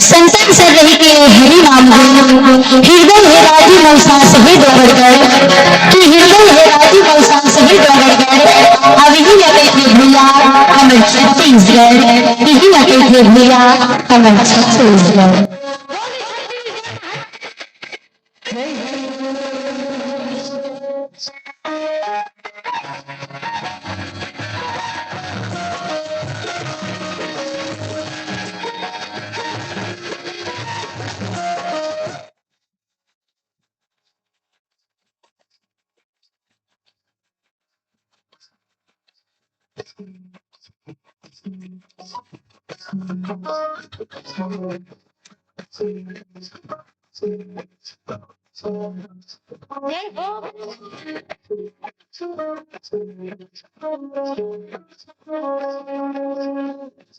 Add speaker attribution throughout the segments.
Speaker 1: संतन से रही के हरि नाम हृदय है राजी मौसा सही डोगरगढ़ कि हृदय है राजी मौसा सही डोगरगढ़ अब यही लगे थे भैया अमर छत्तीसगढ़ यही लगे थे भैया अमर छत्तीसगढ़।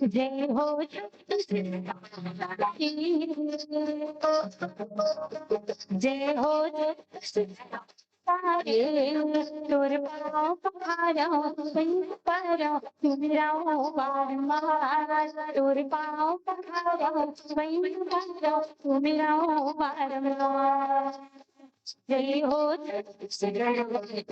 Speaker 1: जय हो जय हो तुर पारा मेरा तुर पाओ पखारा मेरा जय हो जय हो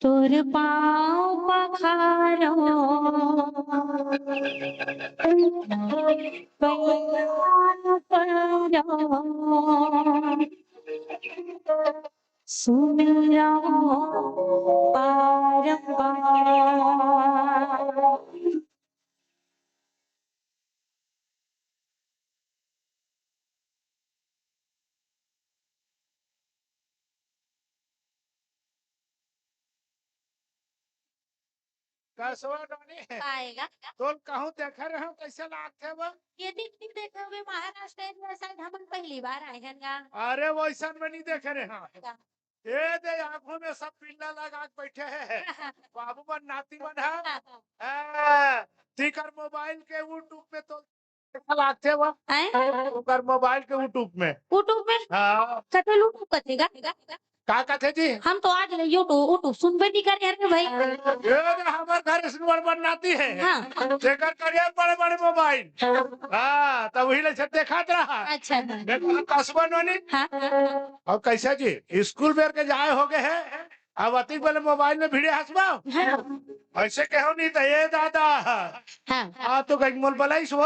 Speaker 1: तुर पाँव पखारो सुमिरो बारंबार।
Speaker 2: कसवा डोनी
Speaker 3: आएगा
Speaker 2: तो कहूँ देखे रहे हो कैसे लागते वो।
Speaker 3: ये दिन देखोगे महाराष्ट्र में शायद हम पहली बार आए हैं ना।
Speaker 2: अरे वैसा में नहीं देखे रहे हैं। ये दे आंखों में सब पिल्ला लगा के बैठे हैं। बाबू बन नाती बन है। तीकर मोबाइल के यूट्यूब में तो कैसा लागते वो। उकर मोबाइल के यूट्यूब में हाँ
Speaker 3: कटे यूट्यूब कथेगा
Speaker 2: का कहते जी।
Speaker 3: हम तो आज यूट्यूब सुनबे नहीं करे अरे भाई।
Speaker 2: ये दे हमारे घर से बड़ नाती है।
Speaker 3: हाँ।
Speaker 2: जेकर करिए बड़े बड़े मोबाइल। हाँ तब वही ले देखात रहा।
Speaker 3: अच्छा
Speaker 2: कसबा नोनी
Speaker 3: हाँ।
Speaker 2: और कैसा जी स्कूल बेर के जाए हो गए हैं। अब अति वाले मोबाइल में भिड़े हंसबा
Speaker 3: हाँ।
Speaker 2: ऐसे कहो नहीं तो ये दादा
Speaker 3: हाँ।
Speaker 2: तो कहीं मोल बलाइस हो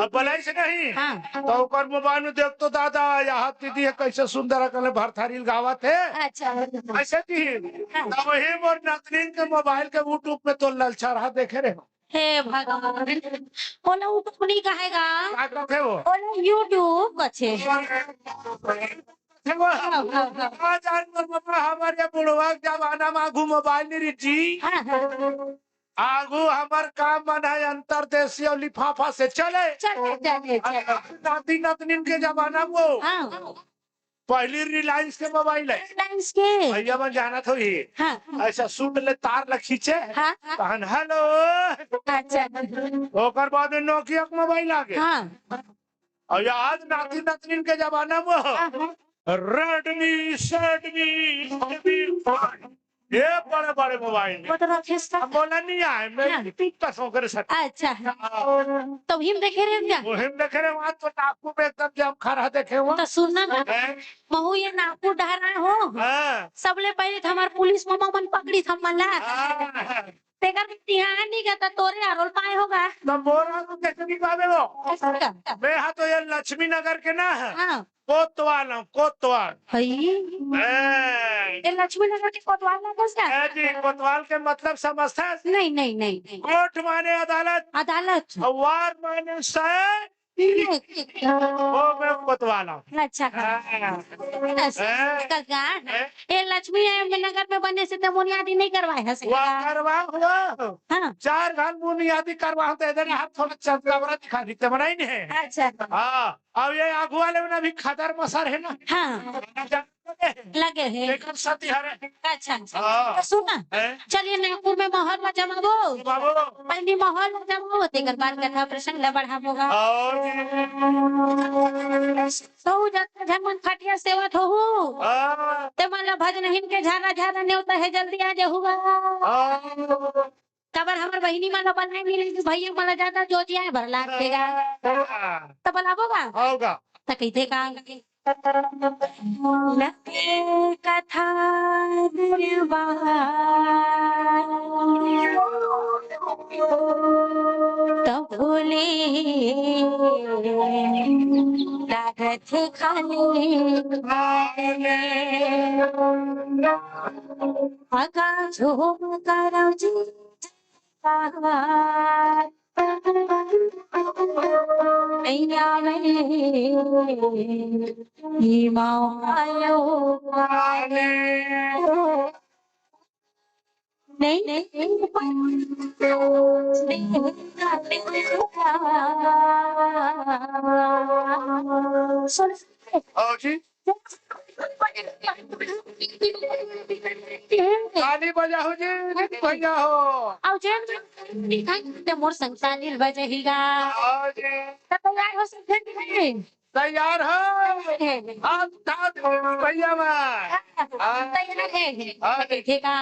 Speaker 2: अब बलाइस नहीं
Speaker 3: हाँ।
Speaker 2: तो ऊपर मोबाइल में देख तो दादा यहाँ दीदी है कैसे सुंदर अकल भरथारी गावत है।
Speaker 3: अच्छा
Speaker 2: ऐसे जी तो वही मोर नतनीन के मोबाइल के यूट्यूब में तो ललचा रहा देखे रहे हो।
Speaker 3: हे भगवान बोला यूट्यूब नहीं कहेगा
Speaker 2: क्या कहते हो
Speaker 3: बोला यूट्यूब अच्छे
Speaker 2: हमारे बुढ़वा जमाना में आगू मोबाइल नहीं जी। आगू हमार काम मन है अंतरदेशीय और लिफाफा से चले नाती नतनीन के जमाना वो पहली रिलायंस के मोबाइल है भैया मन जाना थो ही ऐसा सूट ले तार ल खींचे कहन हेलो ओकर बाद नोकिया के मोबाइल आ गए और आज नाती नतनीन के जमाना में रेडमी ये बड़े बड़े मोबाइल बोला नहीं आए मैं कसों कर सकता।
Speaker 3: अच्छा तो हिम देखे रहे क्या
Speaker 2: हिम देखे रहे वहाँ तो नागपुर में एकदम जब खड़ा देखे हुआ
Speaker 3: तो सुनना ना महू ये नागपुर डहरा हो सबले पहले तो हमारे पुलिस मामा मन पकड़ी था मला तेकर ध्यान नहीं करता तोरे आरोल पाए होगा
Speaker 2: तो मोरा तो कैसे नहीं पावे वो मैं हाँ तो ये लक्ष्मी नगर के ना है कोतवाल
Speaker 3: ये लक्ष्मी नगर के कोतवाल ना
Speaker 2: जी कोतवाल के मतलब समझता है
Speaker 3: नहीं
Speaker 2: कोर्ट माने अदालत वार माने सह वो मैं कोतवाल हूँ।
Speaker 3: अच्छा ये लक्ष्मी नगर में बनने से तो बुनियादी नहीं करवाए है
Speaker 2: करवा हुआ 4 घंटे बुनियादी करवा तो इधर हाथ थोड़ा चंद्रा दिखा देते बनाई नहीं है। अच्छा हाँ अब ये आगू वाले में भी खदर मसर है ना
Speaker 3: लगे है अच्छा
Speaker 2: हाँ।
Speaker 3: सुना चलिए नागपुर में माहौल में जमाबो पहली माहौल में जमाबो तेकर बाद कथा प्रसंग ला बढ़ाबोगा सौ जगह झमन खटिया सेवत हो ते मला भजन हिन के झारा झारा नेवता है जल्दी आ जाऊगा तबर हमार बहिनी मला बनाए मिले भैया मला ज्यादा जोजिया भर लागेगा तो बनाबोगा
Speaker 2: होगा
Speaker 3: तो कहते का कथा तब भोले लागत खाने आका झोम करो जी
Speaker 2: गाली बजाओ जी बजाओ
Speaker 3: आओ जे मोर संसानिल बजेगा तैयार हो सब
Speaker 2: तैयार हो भैया
Speaker 3: तैयार है देखेगा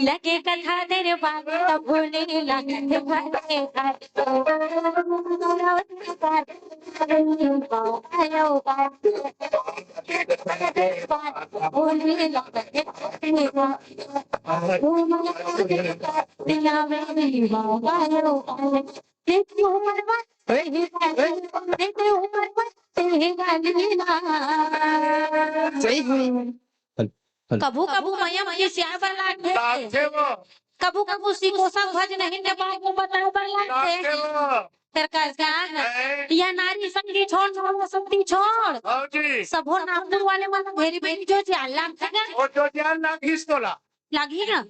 Speaker 3: लगे कथा तेरे बाबू तो भूले लगे कभू कभू मयम की स्याह लागे
Speaker 2: लाथे वो
Speaker 3: कभू कभू सिकोसा भज नहीं ने बाबू बताओ
Speaker 2: लाथे
Speaker 3: लागे
Speaker 2: वो
Speaker 3: सरकार का यह नारी संगी छोड़ संगी छोड़
Speaker 2: हाँ जी
Speaker 3: सबो नागपुर वाले मन भेरी भेरी जो जाला था
Speaker 2: वो जो जान ना घिस तोला
Speaker 3: लगी ना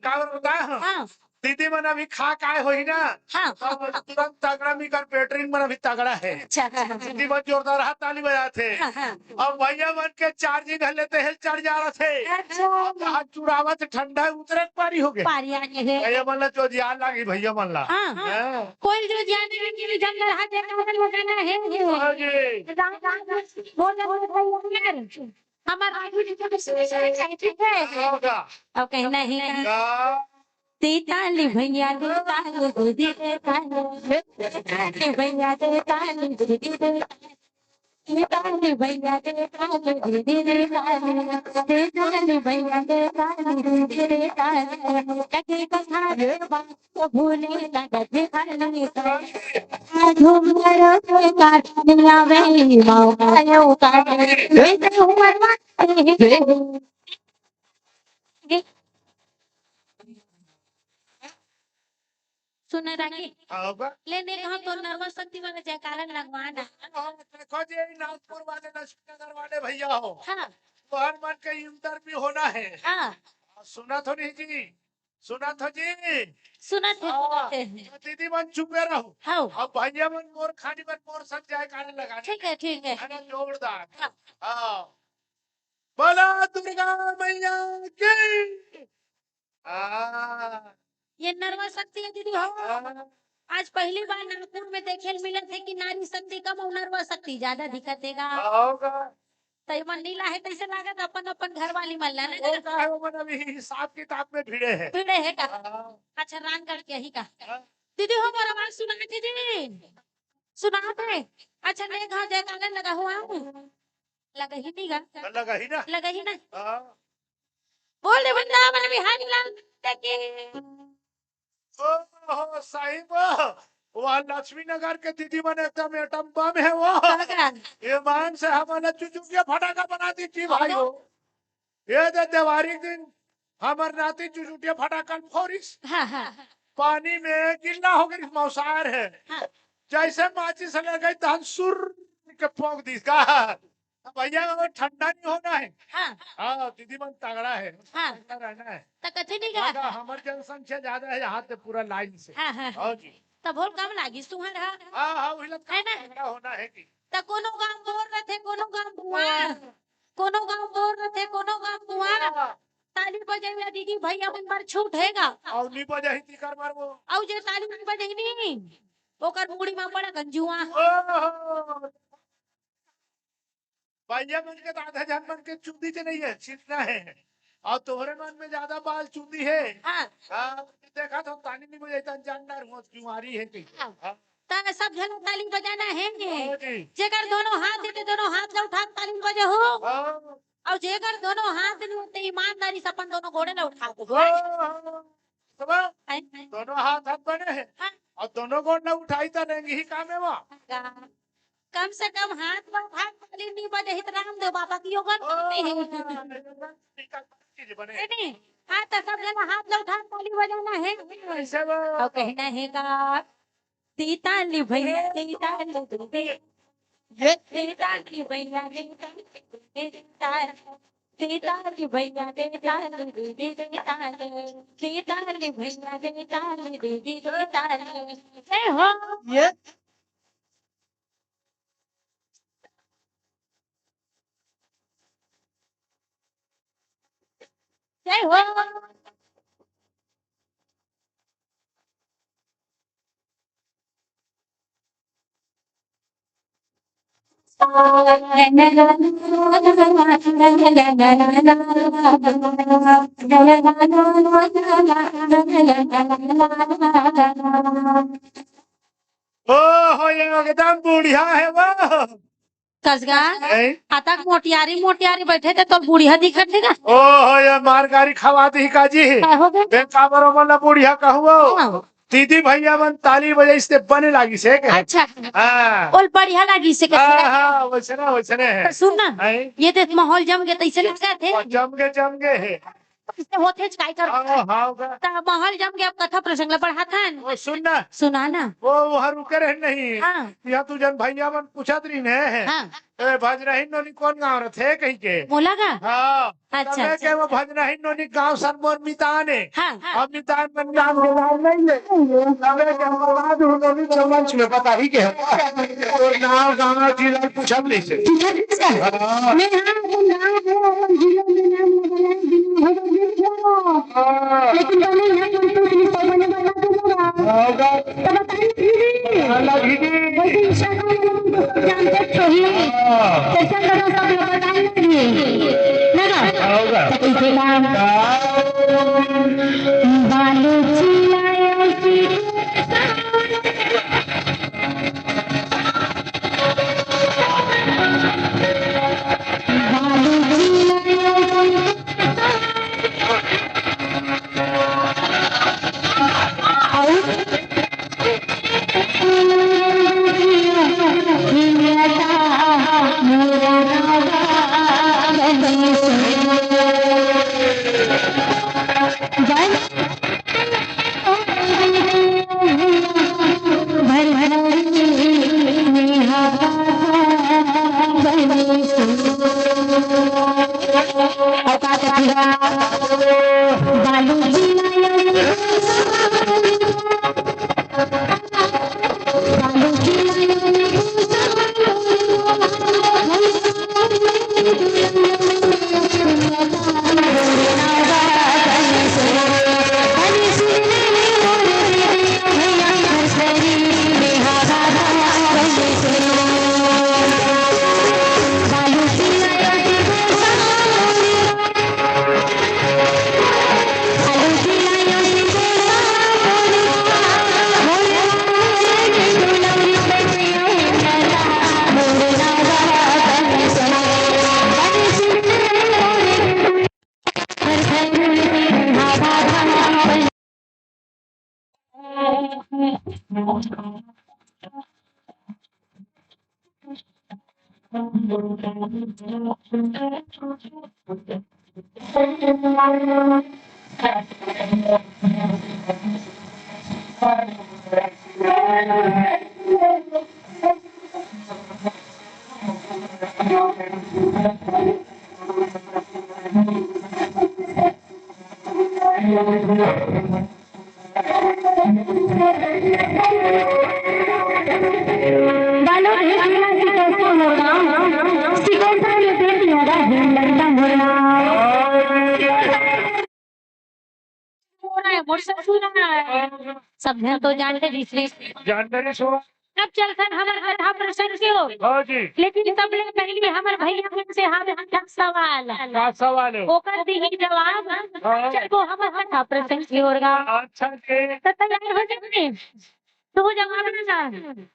Speaker 2: का बता
Speaker 3: हाँ
Speaker 2: दीदी मन अभी खा काय होई ना
Speaker 3: हाँ
Speaker 2: तुरंत तगड़ा मी कर पेटरिंग मन अभी तगड़ा है
Speaker 3: अच्छा
Speaker 2: दीदी मन जोरदार हाथ ताली बजाते अब भैया मन के चार्जिंग हल लेते हैं चढ़ जा रहे थे
Speaker 3: अच्छा
Speaker 2: हाथ चुरावा से ठंडा उतरे पारी हो गए
Speaker 3: पारी आगे है
Speaker 2: भैया मन ला जो जान लगी भैया मन ला
Speaker 3: हाँ
Speaker 2: हाँ।
Speaker 3: कोई जो जाने के जंगल हाथ देखा लगाना है
Speaker 2: हाँ जी
Speaker 3: हमारा राजू जी को ठीक है
Speaker 2: होगा
Speaker 3: अब कहना है
Speaker 2: का
Speaker 3: ताली भैया दे ताली दीदी दे ताली भैया दे ताली दीदी दे ताली भैया दे ताली दीदी दे ताली भैया दे ताली दीदी दे ताली लगे कथा दे बात भूले लगा दे खाली झूमर के काटनिया वे मौका यो काटे वे उमर सुन रानी
Speaker 2: होगा
Speaker 3: लेने कहा तो नर्वस शक्ति वाला जयकारा लगवाना
Speaker 2: देखो जी नागपुर वाले लक्ष्मीनगर वाले भैया हो
Speaker 3: हाँ
Speaker 2: तो हर मन का इंटरव्यू होना है
Speaker 3: हाँ
Speaker 2: सुना तो नहीं जी सुना तो जी
Speaker 3: सुना थे
Speaker 2: दीदी मन चुपे रहो
Speaker 3: हाँ
Speaker 2: अब भैया मन मोर खानी मन मोर सब जाए खाने लगा
Speaker 3: ठीक है
Speaker 2: है ना जोरदार
Speaker 3: हाँ।
Speaker 2: हाँ बोला दुर्गा मैया की
Speaker 3: ये नर्वस शक्ति है दीदी हो आज पहली बार नागपुर में देखे मिले थे कि नारी शक्ति कम और नर्वस शक्ति ज्यादा दिक्कत है
Speaker 2: होगा
Speaker 3: तय मन नीला है कैसे लागत अपन अपन घर वाली मल्ला ना
Speaker 2: होगा है वो मन अभी हिसाब किताब में भिड़े हैं
Speaker 3: पीड़े है का
Speaker 2: हाँ।
Speaker 3: अच्छा रान करके यही का दीदी हो मोर आवाज सुना थे जी सुना थे अच्छा नहीं कहा जयकारा लगा हुआ हूँ लगा ही नहीं गा
Speaker 2: लगा ही ना
Speaker 3: लगा ही ना
Speaker 2: हाँ।
Speaker 3: बोल दे वृंदावन बिहारी लाल के
Speaker 2: ओहो साहिब वहाँ लक्ष्मी नगर के दीदी मन एकदम एटम बम है वो ये मान से हमारा चुचुकिया फटाका बना दी थी भाई वो ये दे दिवाली दिन हमार नाती चुचुकिया फटाका फोरिस पानी में गिल्ला हो गई मौसार है जैसे माचिस लग गई तहन सुर के फोंक दी का भैया वो ठंडा नहीं होना है हाँ दीदी मन तगड़ा है रहना है
Speaker 3: तो कथे नहीं गा
Speaker 2: हमारी जनसंख्या ज्यादा है यहाँ से पूरा लाइन से हाँ जी
Speaker 3: तब बोल कम लागी सुहर
Speaker 2: हाँ वही
Speaker 3: है ना?
Speaker 2: होना है कि
Speaker 3: त कोनो गांव बोल रहे थे कोनो गांव बुआ कोनो गांव बोल रहे थे कोनो गांव बुआ ताली बजेगा दीदी भैया मन पर छूट हैगा
Speaker 2: और नी बजाही ती कर मार वो
Speaker 3: औ जे ताली नहीं बजेगी नहीं ओकर मुड़ी में बड़ा गंजुआ
Speaker 2: ओहो भैया मन के आधा जन मन के चूंदी के नहीं है छिटना है और तोहरे मन में ज्यादा बाल चूंदी है देखा तो ताली नहीं बजाता जानदार हो बीमारी है कि
Speaker 3: ता सब जन ताली बजाना है जेकर दोनों हाथ देते दोनों हाथ से उठा ताली बजे हो और जेकर दोनों हाथ नहीं होते ईमानदारी से अपन दोनों घोड़े ना उठा दो
Speaker 2: दोनों हाथ हाथ बने हैं और दोनों गोड़ न उठाई तो नहीं ही काम है वहाँ
Speaker 3: कम से कम हाथ में उठा ताली नहीं बजे हित रामदेव बाबा की योगन
Speaker 2: बने
Speaker 3: नहीं हाँ तो सब जन हाथ में उठा ताली बजाना है और कहना है का ताली भैया ताली ताली भैया ताली भैया ताली भैया ताली हो जय हो
Speaker 2: ओहो ये एकदम बुढ़िया है वो
Speaker 3: कसगा आता मोटियारी मोटियारी बैठे थे तो बुढ़िया दिखत है का
Speaker 2: ओहो ये मार गाड़ी खवा दी काजी
Speaker 3: हो गए
Speaker 2: बेकाबरो वाला बुढ़िया कहूँ दीदी भैया मन ताली बजे से बने लागी से के
Speaker 3: अच्छा
Speaker 2: हाँ
Speaker 3: ओल बढ़िया लगी से
Speaker 2: हाँ वैसने है
Speaker 3: सुन ना
Speaker 2: हैं?
Speaker 3: ये देख माहौल जम गया तैसे लगा थे
Speaker 2: और जम गए है
Speaker 3: इससे होते काय कर
Speaker 2: हाँ हाँ
Speaker 3: माहौल जम गया अब कथा प्रसंग ला बढ़ा था
Speaker 2: वो सुनना
Speaker 3: सुना ना
Speaker 2: वो वहाँ रुके रहे नहीं
Speaker 3: हाँ
Speaker 2: यहाँ तू जन भैया मन पूछत रही ने
Speaker 3: हाँ
Speaker 2: भजनही नोनी कौन गाँव रहे थे कहीं के
Speaker 3: मोला का
Speaker 2: हाँ
Speaker 3: अच्छा,
Speaker 2: तबे
Speaker 3: अच्छा।
Speaker 2: के वो भजनही नोनी गाँव सन मोर मितान है
Speaker 3: हाँ हाँ
Speaker 2: अब मितान मन नाम के नाम नहीं है तबे के हम बात हूँ नोनी चमच में पता ही के और नाम गाँव जिला पूछत नहीं से हाँ
Speaker 1: मैं हाँ गाँव है जिले में नाम लगाना लेकिन बने यहाँ संतोष नहीं तो बने बना दूंगा
Speaker 2: होगा
Speaker 1: तब बताइए दीदी
Speaker 2: अलग ही
Speaker 1: वैसे ईशा का जानते तो ही कैसा लगा सब बताइए लगी लगा
Speaker 2: होगा
Speaker 1: तो कैसे नाम बालू चिलाया की बालू बालू
Speaker 3: सब है तो जानते जिसने
Speaker 2: जानकारी सो
Speaker 3: अब चलतन हमार कथा प्रसंग से हो
Speaker 2: हाँ जी
Speaker 3: लेकिन सब ले पहले हमार भैया मन से हम का सवाल
Speaker 2: का सवाल है
Speaker 3: ओकर दी ही जवाब
Speaker 2: हाँ।
Speaker 3: चल वो हमार कथा प्रसंग से होगा
Speaker 2: अच्छा जी
Speaker 3: तो तैयार हो जाए तो जवाब ना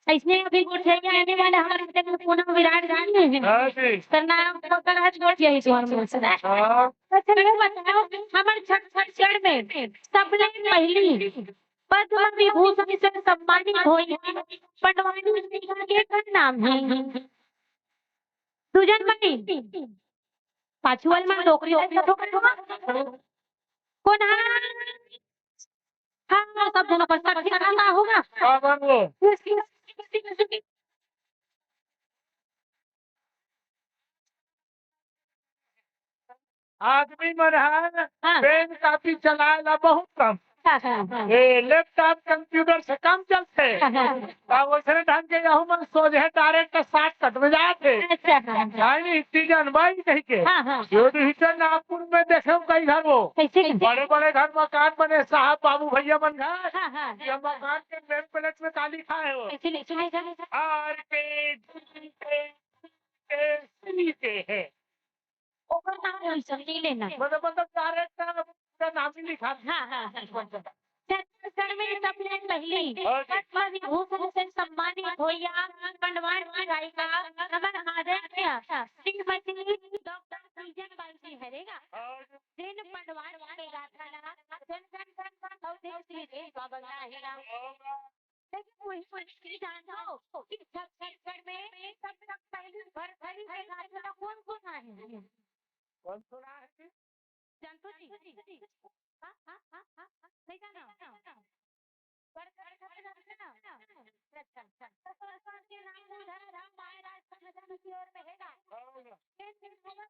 Speaker 3: इसने अभी गोठिया आने वाला हमारे बेटे में पूनम विराट रानी है
Speaker 2: हाँ जी
Speaker 3: करना पकड़ आज गोठिया ही सुहान बोल सदा
Speaker 2: हाँ
Speaker 3: तो चलो बताओ हमारे छठ में सबले पहली पद्म विभूषण से सम्मानित हुई है पटवानी के नाम है सुजन भाई पाछुअल में नौकरी कौन है हाँ सब जनों पर साक्षी होगा
Speaker 2: क्या बनो आदमी मन है
Speaker 3: हाँ।
Speaker 2: पेन कापी चलाएला बहुत कम
Speaker 3: हाँ
Speaker 2: ये लैपटॉप कंप्यूटर से कम चलते वैसे ढंग के यहू मन सोझे डायरेक्ट साठ कट में जाते इतनी जानवाई कही के जो डिजिटल नागपुर में देखे कई घर वो बड़े बड़े घर मकान बने साहब बाबू भैया मन घर ये मकान के नेम प्लेट में काली खाए हो आर के है मतलब डायरेक्ट का नाम ही लिखा
Speaker 3: छत्तीसगढ़ में सबले पहली पद्म विभूषण से सम्मानित हुई पंडवान की गायिका हमार आदरणीय श्रीमती डॉक्टर सुजन बाई जी हरेगा जिन पंडवान के गाथा जन जन जन जन श्री देव बाबा रहेगा। लेकिन वही मुश्किल जानो कि छत्तीसगढ़ में सब पहले घर घरी में गाजर कौन कौन आए?
Speaker 2: कौन सुना है कि
Speaker 3: जानतो जी? हाँ हाँ हाँ हाँ नहीं जाना। पर अच्छा अच्छा तो संस्थान के नाम उधर राम महाराज संगठन की ओर में हैगा।
Speaker 2: होगा।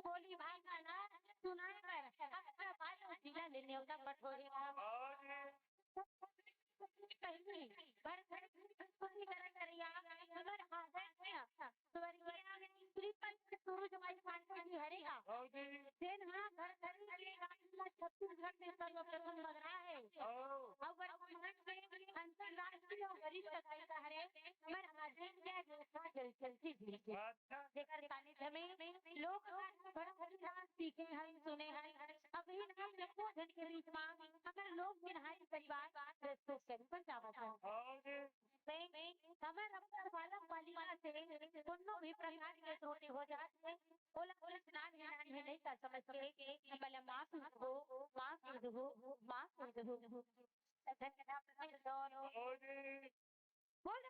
Speaker 3: गोली भागना ना सुनाए कर अपना बाल जिला ले न्योता पठोरेगा।
Speaker 2: और ये
Speaker 3: पहली घर घर संस्कृति करण करिया अगर हाथ है स्वर्गीय श्रीपति सूरज माई पांडव जी हरेगा।
Speaker 2: और जी
Speaker 3: देन हाँ घर घर के छत्तीसगढ़ में सर्वप्रथम लग रहा है। अगर अंतरराष्ट्रीय और गरीब सगाई का हरे मर आधे क्या व्यवस्था चलती थी।
Speaker 2: अच्छा
Speaker 3: जेकर पानी हमें लोग बड़ा बड़ा सीखे हैं सुने हैं। अभी हम लखों जन के बीच में अगर लोग बिनहाई परिवार प्रस्तुत कर पर जावत है।
Speaker 2: और जी
Speaker 3: हमारे अपना बालक बालिका से दोनों भी प्रकार के छोटे हो जाते हैं। बोला स्नान में नहीं कर समझ के पहले माफ हो दोनों
Speaker 2: और जी
Speaker 3: बोल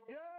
Speaker 2: ये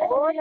Speaker 2: और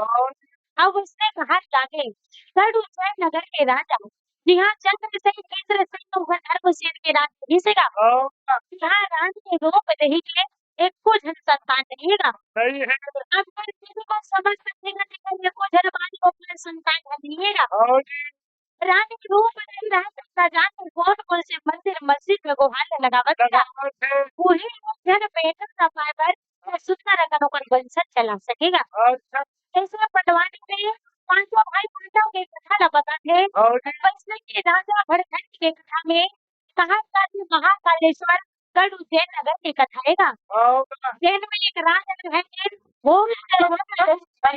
Speaker 2: और
Speaker 3: अब उसने कहा जागे गढ़ उज्जैन नगर के राजा यहाँ चंद्र से इंद्र से धर्म सेन के राज दिसेगा
Speaker 2: और
Speaker 3: यहाँ रानी के रूप रही के एक को जन संतान रहेगा
Speaker 2: नहीं है
Speaker 3: अगर किसी को समझ सकेगा कि एक को जन वाणी को अपना संतान बनिएगा
Speaker 2: और
Speaker 3: रानी के रूप नहीं रहा सकता जान कौन कौन से मंदिर मस्जिद में गुहार लगावत था
Speaker 2: लगावत है
Speaker 3: वही लोग जन बेहतर ना पाए पर सुंदर अगर ओकर वंशज चला सकेगा
Speaker 2: अच्छा
Speaker 3: ऐसे पटवानी में पांचों भाई पांचों के कथा ला बता थे
Speaker 2: और
Speaker 3: वैसे के राजा भरतखंड के कथा में कहा था कि महाकालेश्वर गढ़ उज्जैन नगर की कथा है
Speaker 2: और
Speaker 3: उज्जैन में एक राजा है वो
Speaker 2: कैसे बता दे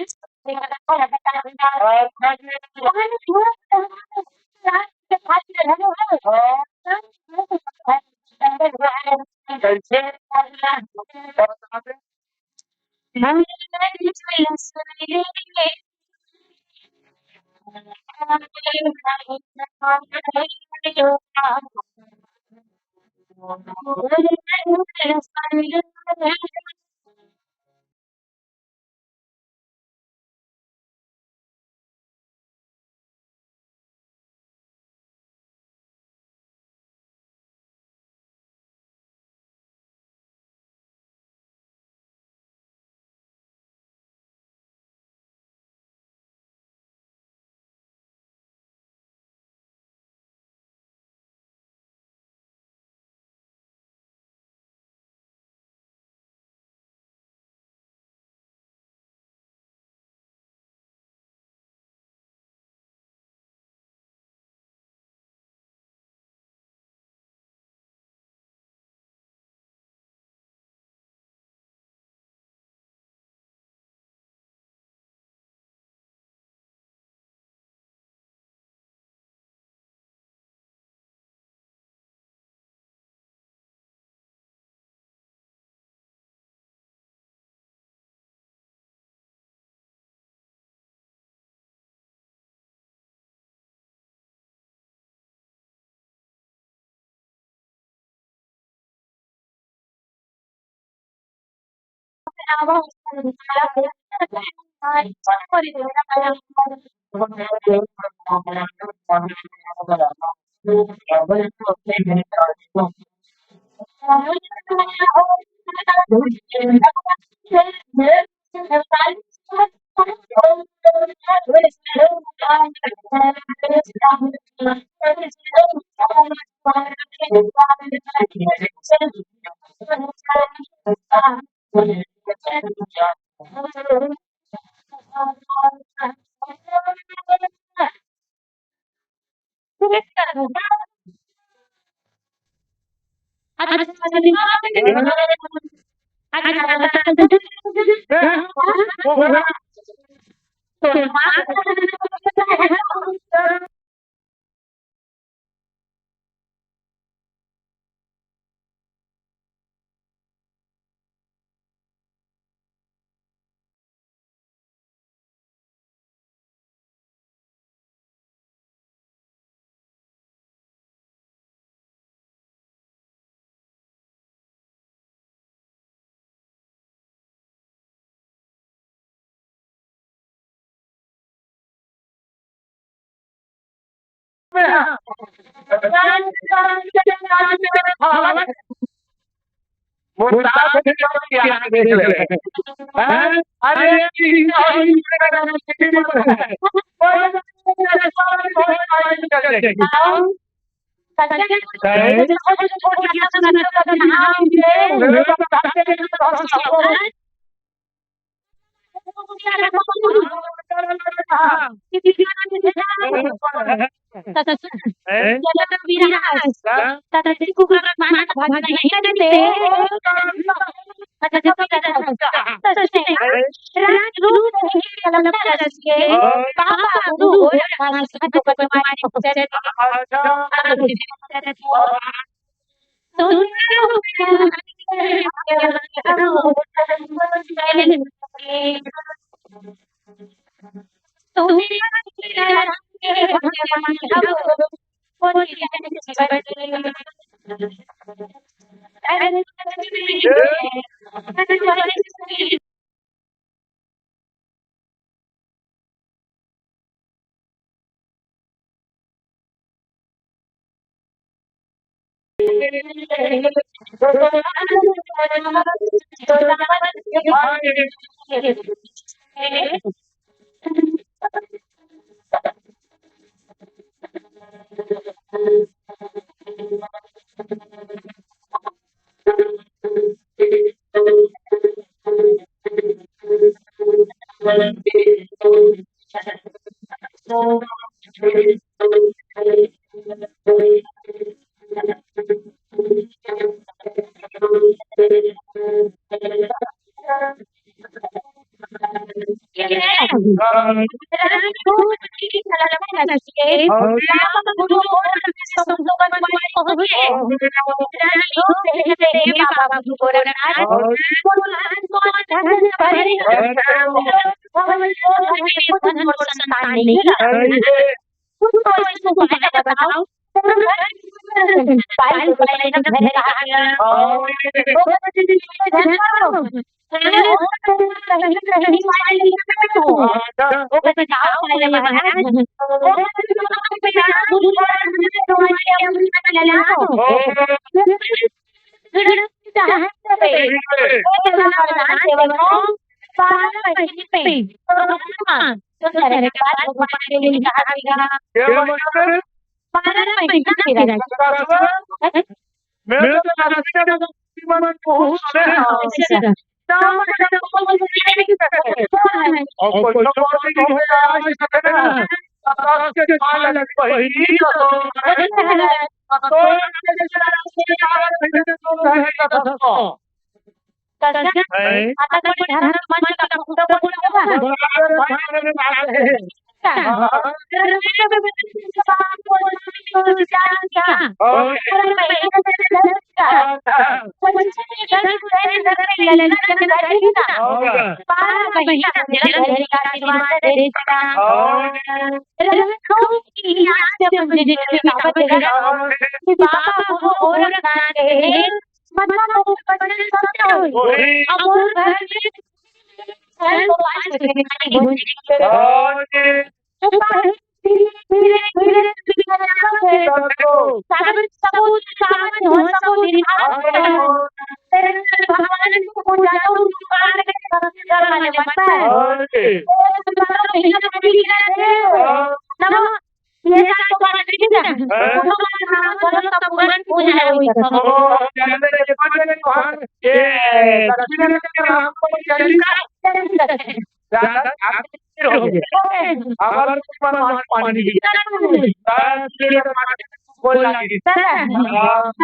Speaker 2: बोला कि
Speaker 3: सर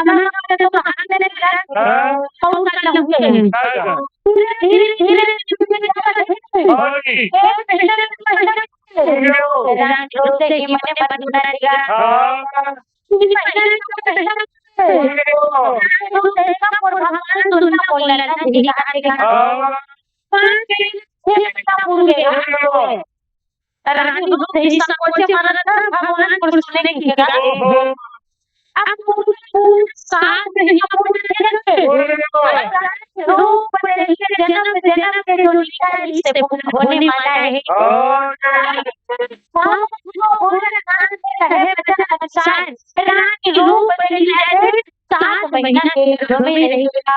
Speaker 3: हमारे तो हाथ में लगा कौन सा लगे धीरे धीरे धीरे
Speaker 2: और की
Speaker 3: रोते ही मने बंदा दिया भगवान दुनिया बोला ना धीरे हाथ रानी देवी संकोच मारा था भगवान कृष्ण ने किया अब साथ नहीं रूप देखिए जन्म जन्म के जो लिखा है इससे होने वाला है रानी रूप देखिए 7 महीना के घर में रहेगा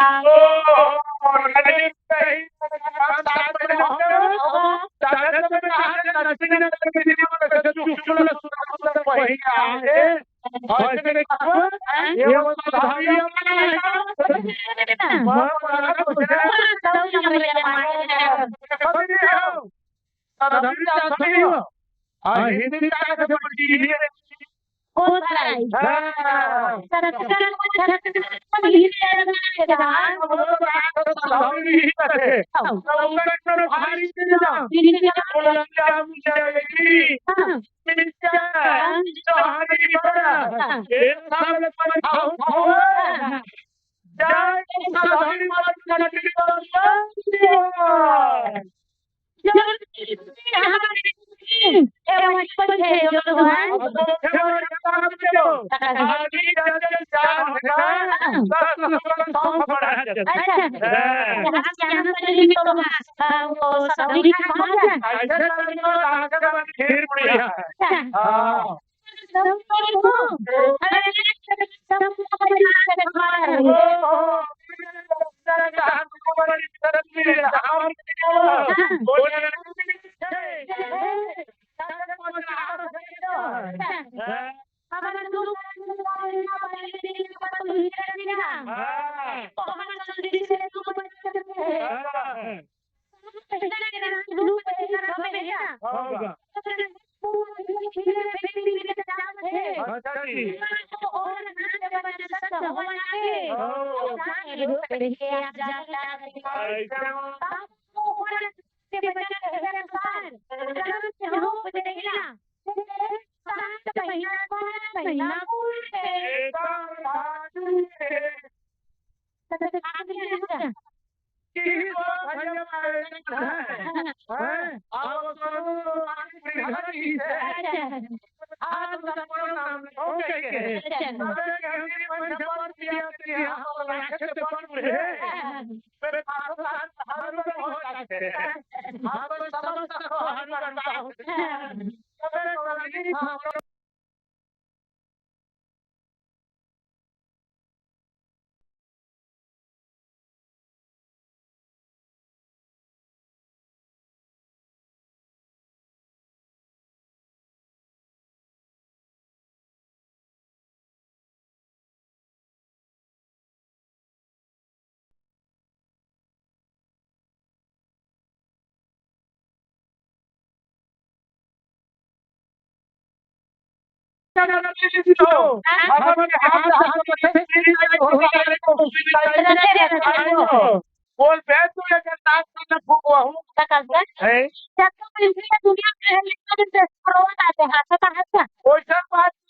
Speaker 2: बोल बैठ तू लेकर नाक में फूक हुआ हूँ वैसा बात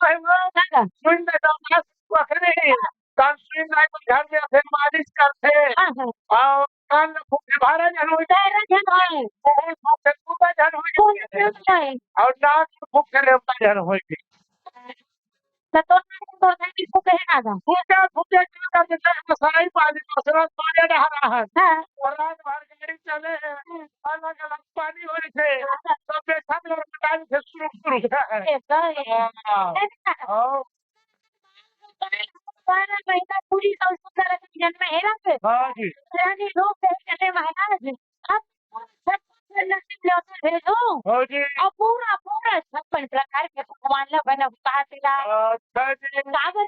Speaker 2: है वो सुन ले दमास पकड़े कान सुन नहीं तो घर में फिर मालिश करते और कान में फूक के बाहर जन हो जाए बहुत फूक के तू का जन हो और नाक में फूक के रेवता जन होगी फूका फूके क्या कर देते हैं मसाई पानी मसरा पानी रहा है और रात भर गाड़ी चले अलग अलग पानी हो रही थे सब बेसात और पानी से शुरू हाँ
Speaker 3: पूरी जन्म है ना
Speaker 2: हाँ जी
Speaker 3: भेजो
Speaker 2: हाँ जी
Speaker 3: और पूरा पूरा 56 प्रकार के पकवान बना
Speaker 2: अच्छा जी
Speaker 3: कागज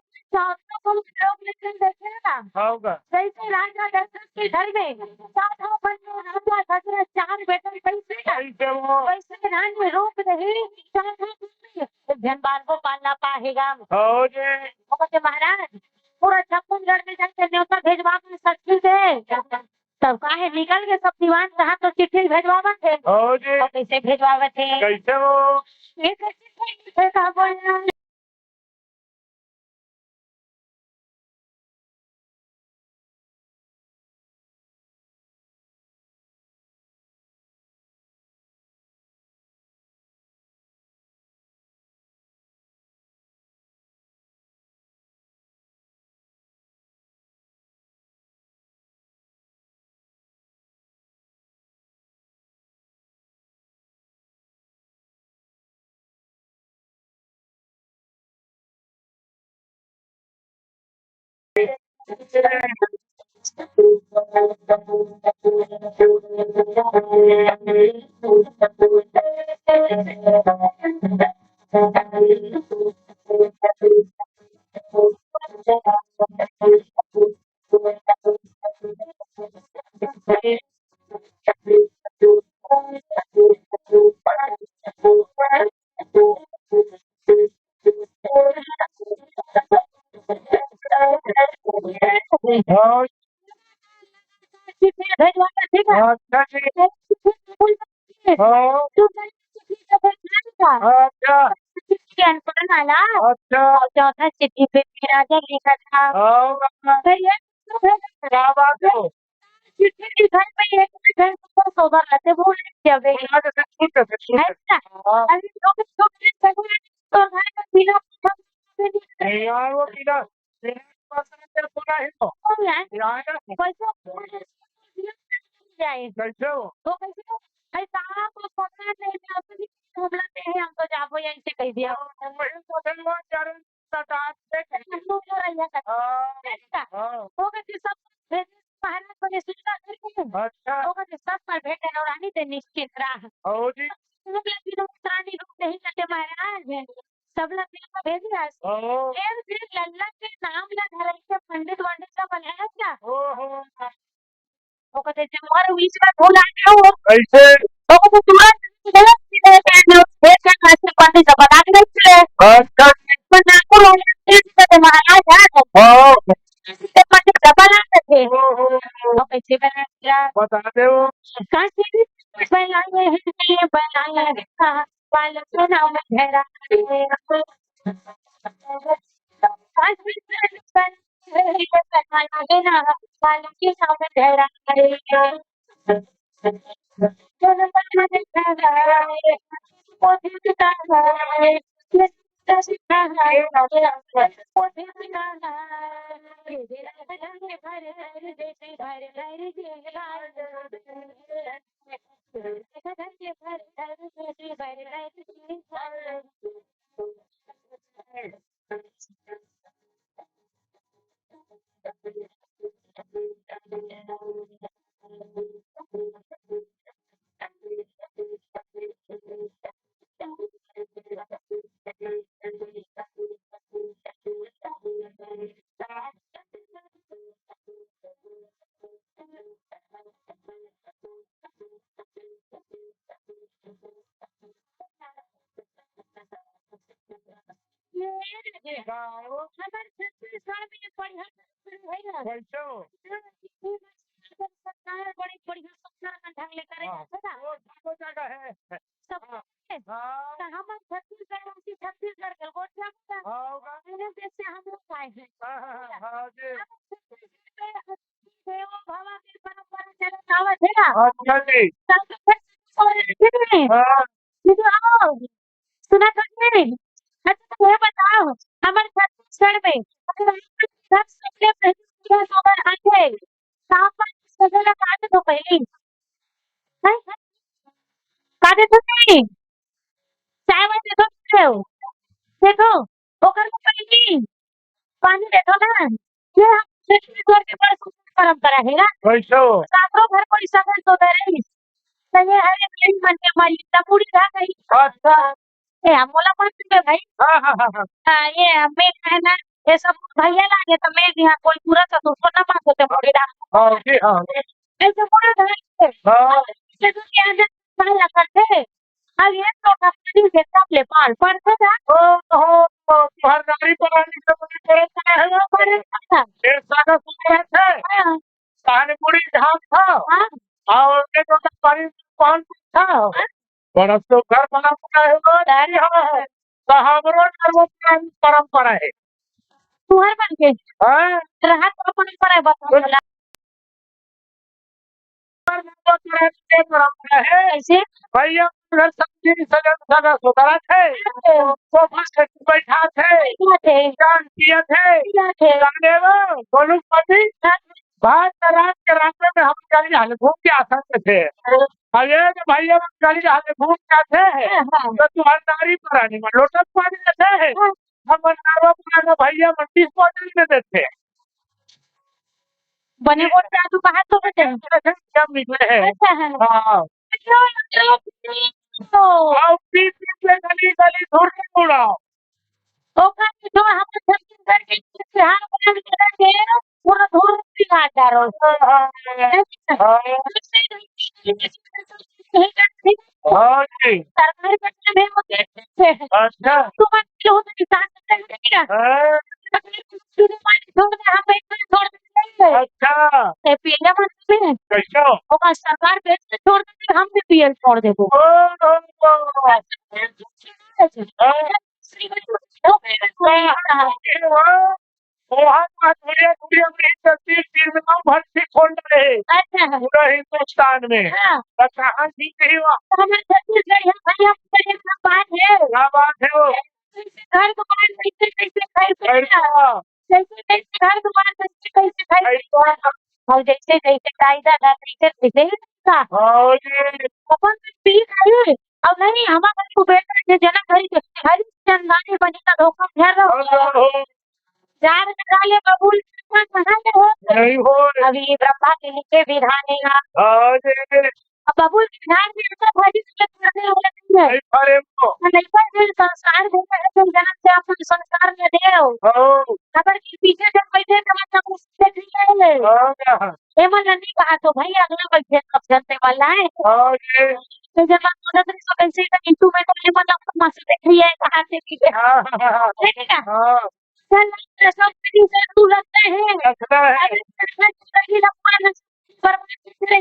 Speaker 3: लोग लेकर देखे ना
Speaker 2: होगा
Speaker 3: जैसे राजा दशरथ के घर में 7 राजा दशरथ 4 बेटे कैसे
Speaker 2: कैसे वो
Speaker 3: वैसे रानी रूप रही धनबाद को पालना पाहेगा।
Speaker 2: हो जी
Speaker 3: ओके महाराज पूरा छप्पनगढ़ में जाके न्योता भेजवा के सच्ची थे तब काहे निकल के सब दीवान कहा तो चिट्ठी भेजवावा थे।
Speaker 2: हो जी
Speaker 3: और कैसे भेजवावे थे
Speaker 2: कैसे वो
Speaker 3: एक चिट्ठी थे का बोलना
Speaker 2: हो
Speaker 3: चिट्ठी भेजवावे थे का
Speaker 2: अच्छा जी हो अच्छा
Speaker 3: चिट्ठी अनपढ़ आला
Speaker 2: अच्छा
Speaker 3: और चौथा चिट्ठी पे राजा लिखा था
Speaker 2: हो
Speaker 3: फिर ये
Speaker 2: क्या बात हो
Speaker 3: चिट्ठी घर पे एक घर पर सोबर रहते वो जावे
Speaker 2: आज से छूट है
Speaker 3: ऐसा
Speaker 2: हाँ
Speaker 3: अरे लोग तो घर में बिना
Speaker 2: नहीं यार वो किधर पसंद पूरा ही हो यार
Speaker 3: जाए
Speaker 2: कैसे हो
Speaker 3: तो कैसे भाई साहब को पता नहीं मैं हम लेते हैं हम तो जाबो यहीं से कह दिया
Speaker 2: वही सोचल वो चरण सटात से
Speaker 3: हम लोग जो रहिया करता
Speaker 2: हाँ
Speaker 3: हो गए सब भेज महाराज को सुविधा करके
Speaker 2: अच्छा
Speaker 3: हो गए सब पर भेंट नौरानी ते निश्चित रहा
Speaker 2: हो जी
Speaker 3: सब लोग रानी रूप नहीं करते महाराज सब लोग दिल में भेज दिया
Speaker 2: हो
Speaker 3: एक दिन लल्ला के नाम ला घर के पंडित वंडित का बनाया क्या
Speaker 2: हो
Speaker 3: वो कहते जब हमारे बीच में भूल आ गया वो
Speaker 2: कैसे
Speaker 3: तो वो तुरंत गलत सीधे कहने उस के कैसे पंडित से बता के चले
Speaker 2: अच्छा
Speaker 3: पर ना को कहते महाराज आ
Speaker 2: हो
Speaker 3: तो पंडित डबल आते थे
Speaker 2: हो
Speaker 3: तो कैसे बना क्या
Speaker 2: बता दे वो
Speaker 3: कैसे बनाए हैं बनाया था बाल सुना में घेरा
Speaker 2: कैसे हो
Speaker 3: बड़ी बढ़िया ढंग ले करे
Speaker 2: वो वो जगह है
Speaker 3: सब
Speaker 2: हाँ
Speaker 3: हम छत्तीसगढ़ के गोटिया
Speaker 2: होगा
Speaker 3: देश से हम लोग आए हैं
Speaker 2: हाँ जी
Speaker 3: देवो भवा की परंपरा चलत आवत है ना
Speaker 2: अच्छा जी हाँ
Speaker 3: सुना करते अच्छा तो ये बताओ हमारे छत्तीसगढ़ में सब सबसे पहले खबर आए साफ सजला काटे तो पहले काटे तो नहीं चाय वाय देखो देखो ओकर को पहले पानी देखो ना ये हम छत्तीसगढ़ के बड़ा सुंदर परंपरा है ना
Speaker 2: कैसे हो
Speaker 3: सागरो घर कोई सगल तो दे रही सही है ये मन के मारी तपुड़ी रहा गई
Speaker 2: अच्छा
Speaker 3: ए मोला मत दे भाई
Speaker 2: हाँ
Speaker 3: ये मैं है ना ये सब भैया लागे तो मैं यहाँ कोई पूरा सा तो ना मार देते मोड़ी डाल
Speaker 2: हाँ जी हाँ
Speaker 3: ऐसे पूरा धर
Speaker 2: हाँ
Speaker 3: से तो क्या है पाला करते अब ये तो कंपनी के सामने पान पर था
Speaker 2: हो तुहर नारी परानी से मुझे पड़ता है
Speaker 3: वो पर था
Speaker 2: एक सागा सुंदर है
Speaker 3: हाँ
Speaker 2: कहानी पूरी ढाक था
Speaker 3: हाँ
Speaker 2: और एक तो पानी कौन था बड़ा तो घर बना पड़ा है वो
Speaker 3: तारी
Speaker 2: है सहाबरों धर्म परंपरा है
Speaker 3: तुहर बन के
Speaker 2: हाँ
Speaker 3: रहा तो अपन पर है बता
Speaker 2: परंपरा है
Speaker 3: ऐसे
Speaker 2: भैया घर सब्जी सगन सगा सुधरा थे सोफा से बैठा थे
Speaker 3: क्या थे
Speaker 2: जान किया थे
Speaker 3: क्या थे
Speaker 2: जाने वो गोलू पति बात रात के रास्ते में हम गाड़ी हाल घूम के आ सकते थे अरे तो भैया गाड़ी हाल घूम के आते हैं तो तुम्हारी नारी परानी में लोटस पानी देते हैं हम नारवा पुराना भैया मंडी पहुंचने में देते
Speaker 3: बने बोल पे तू कहाँ तो रहते हैं
Speaker 2: क्या निकले हैं
Speaker 3: अच्छा है
Speaker 2: हाँ
Speaker 3: तो
Speaker 2: और पीस में गली गली धूल के उड़ाओ
Speaker 3: ओका जो हम छत्तीस करके बिहार बना के रखे पूरा धूल दिखा जा रहा
Speaker 2: हाँ जी
Speaker 3: सरकारी बच्चे में होते हैं
Speaker 2: अच्छा
Speaker 3: तो मैं जो होता किसान करते हैं
Speaker 2: हाँ,
Speaker 3: छोड़ दे हम एक छोड़ देंगे
Speaker 2: अच्छा
Speaker 3: ते पिया मत में
Speaker 2: कैसा
Speaker 3: ओका सरकार बेच के छोड़ देते हम भी पीएल छोड़ देबो
Speaker 2: वहाँ का दुनिया दुनिया में तस्वीर फिल्म में भर्ती खोल रहे
Speaker 3: अच्छा है
Speaker 2: पूरा हिंदुस्तान में
Speaker 3: हाँ
Speaker 2: तो कहाँ ठीक नहीं हुआ
Speaker 3: हमारे छत्तीसगढ़ है भैया का बात है
Speaker 2: क्या बात है वो
Speaker 3: घर दुकान कैसे कैसे खाई
Speaker 2: कैसा
Speaker 3: कैसे कैसे घर दुकान कैसे कैसे खाई
Speaker 2: कैसा
Speaker 3: और जैसे जैसे कायदा था कैसे कैसे का
Speaker 2: हाँ जी
Speaker 3: अपन पी खाई अब नहीं हमारा को बेटा के जन्म भरी हरी चंदानी बनी का धोखा घेर रहा
Speaker 2: हो
Speaker 3: जार निकाले बबूल कहाँ से हो
Speaker 2: नहीं हो
Speaker 3: अभी ब्रह्मा के नीचे विधान है
Speaker 2: हाँ जी
Speaker 3: अब बबूल विधान में ऐसा भरी से करने वाला नहीं है
Speaker 2: नहीं अरे वो
Speaker 3: नहीं पर फिर संस्कार देता है तुम जन्म से आप संस्कार में दे रहे हो
Speaker 2: हाँ
Speaker 3: अगर कि पीछे जब बैठे तो मतलब उससे ठीक है
Speaker 2: हाँ
Speaker 3: हेमंत ने कहा तो भाई अगला बैठे कब जनते वाला है
Speaker 2: हाँ जी
Speaker 3: तो जब आप मदद नहीं तो कैसे का इंटू में तो हेमंत आपको मासी देख रही है कहाँ से पीछे
Speaker 2: हाँ
Speaker 3: ठीक है
Speaker 2: हाँ
Speaker 3: चल सब तेरी से तू लगते हैं
Speaker 2: लगता है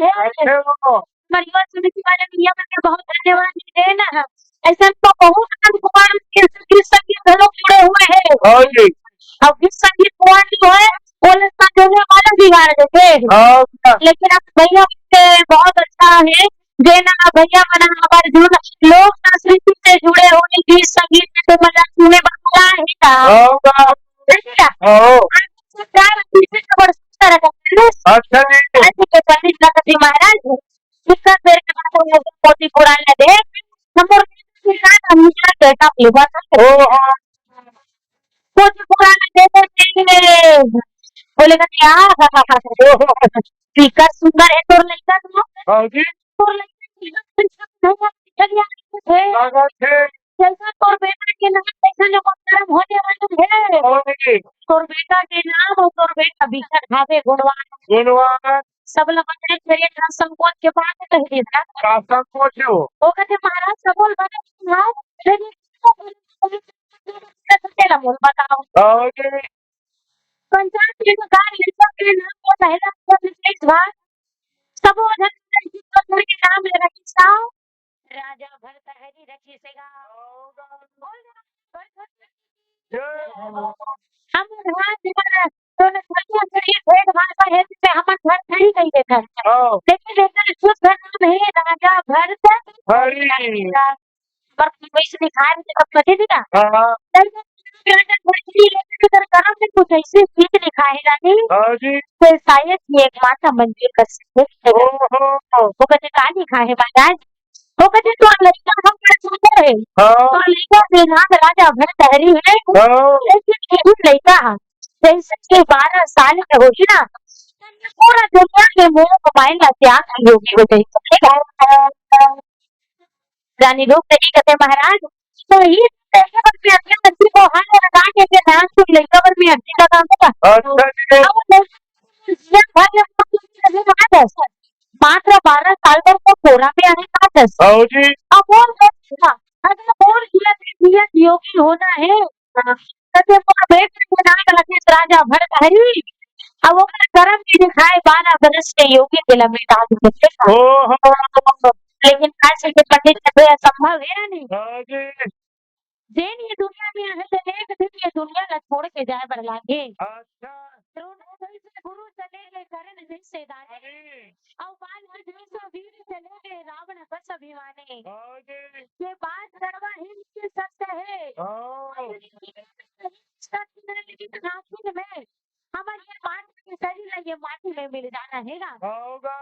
Speaker 3: है
Speaker 2: अच्छे वो
Speaker 3: परिवार समिति वाले भैया को बहुत धन्यवाद दे ना ऐसा तो बहुत भगवान के संगीत घरों जुड़े हुए हैं
Speaker 2: हाँ जी
Speaker 3: अब जिस संगीत भगवान जो है वो संजोने वाले बिगाड़ देते
Speaker 2: हाँ
Speaker 3: लेकिन अब भैया के बहुत अच्छा है देना भैया बना हमारे जीवन लोक संस्कृति से जुड़े हुए गीत संगीत में तो मजा सुने वाला है का
Speaker 2: हाँ अच्छा जी
Speaker 3: पंडित नरसिंह महाराज इसका देर के पोती पुराने दे नंबर बेटा लेवा पोती पुराने दे बोले का स्पीकर सुंदर है तोर लड़का तुम
Speaker 2: हाँ जी
Speaker 3: तोर लड़का जैसा तोर बेटा के नाम ऐसा जो मोहतरम होने वाला है तोर बेटा के नाम और तोर बेटा भीतर भावे गुणवान
Speaker 2: गुणवान
Speaker 3: सब लोग मेरे संकोच के बाद कह देता
Speaker 2: का संकोच है
Speaker 3: वो कहते महाराज सबोल बने तेरा बोल बताओ
Speaker 2: हाँ जी
Speaker 3: पंचायत के कार्य के नाम को पहला विशेष भाग सबो धन के नाम ले रखी साव राजा भरतहरि रखी सेगा हम वहाँ जीवन तो नदियों से ये भेद भाषा है जिससे हम घर नहीं कही देता लेकिन लेकर शुद्ध नाम है राजा भरत
Speaker 2: हरी
Speaker 3: पर वैसे दिखाए थे कब कटे थी ना
Speaker 2: हाँ
Speaker 3: करम से कुछ ऐसे चीज दिखाए रानी
Speaker 2: हाँ जी
Speaker 3: तो शायद ये एक माता मंदिर का वो कहते कहा लिखा है महाराज वो कहते तो लड़का हम बड़ा सुंदर है तो लड़का के नाम राजा भरतहरि है लेकिन ये लड़का जैसे के 12 साल के होगी ना पूरा दुनिया के मुंह कमाई का त्याग योगी हो गई रानी लोग नहीं कहते महाराज तो ये को हाथ लगा के नाम से लड़का पर में अर्जी का काम होगा मात्र 12 साल पर तो कोरा पे आने का 10
Speaker 2: जी
Speaker 3: अब वो अगर और किया योगी होना है तते मोर बेटे के नाम लखीस राजा भरत हरि अब वो कर्म भी दिखाए 12 बरस के योगी दिल में डाल देते
Speaker 2: ओ
Speaker 3: लेकिन आज के पंडित जी असंभव है नहीं
Speaker 2: हाँ जी
Speaker 3: जेन ये दुनिया में है तो एक दिन ये दुनिया ला छोड़ के जाए बर लागे
Speaker 2: अच्छा
Speaker 3: द्रोण से गुरु चले गए करण जैसे दाने
Speaker 2: अरे
Speaker 3: और बाल हर जैसा वीर चले गए रावण बस अभिमाने
Speaker 2: हाँ जी
Speaker 3: ये बात सर्वा हिंद की सत्य है
Speaker 2: हाँ
Speaker 3: सत्य है लेकिन आखिर में हमारे ये माटी के शरीर ये माटी में मिल जाना है ना
Speaker 2: होगा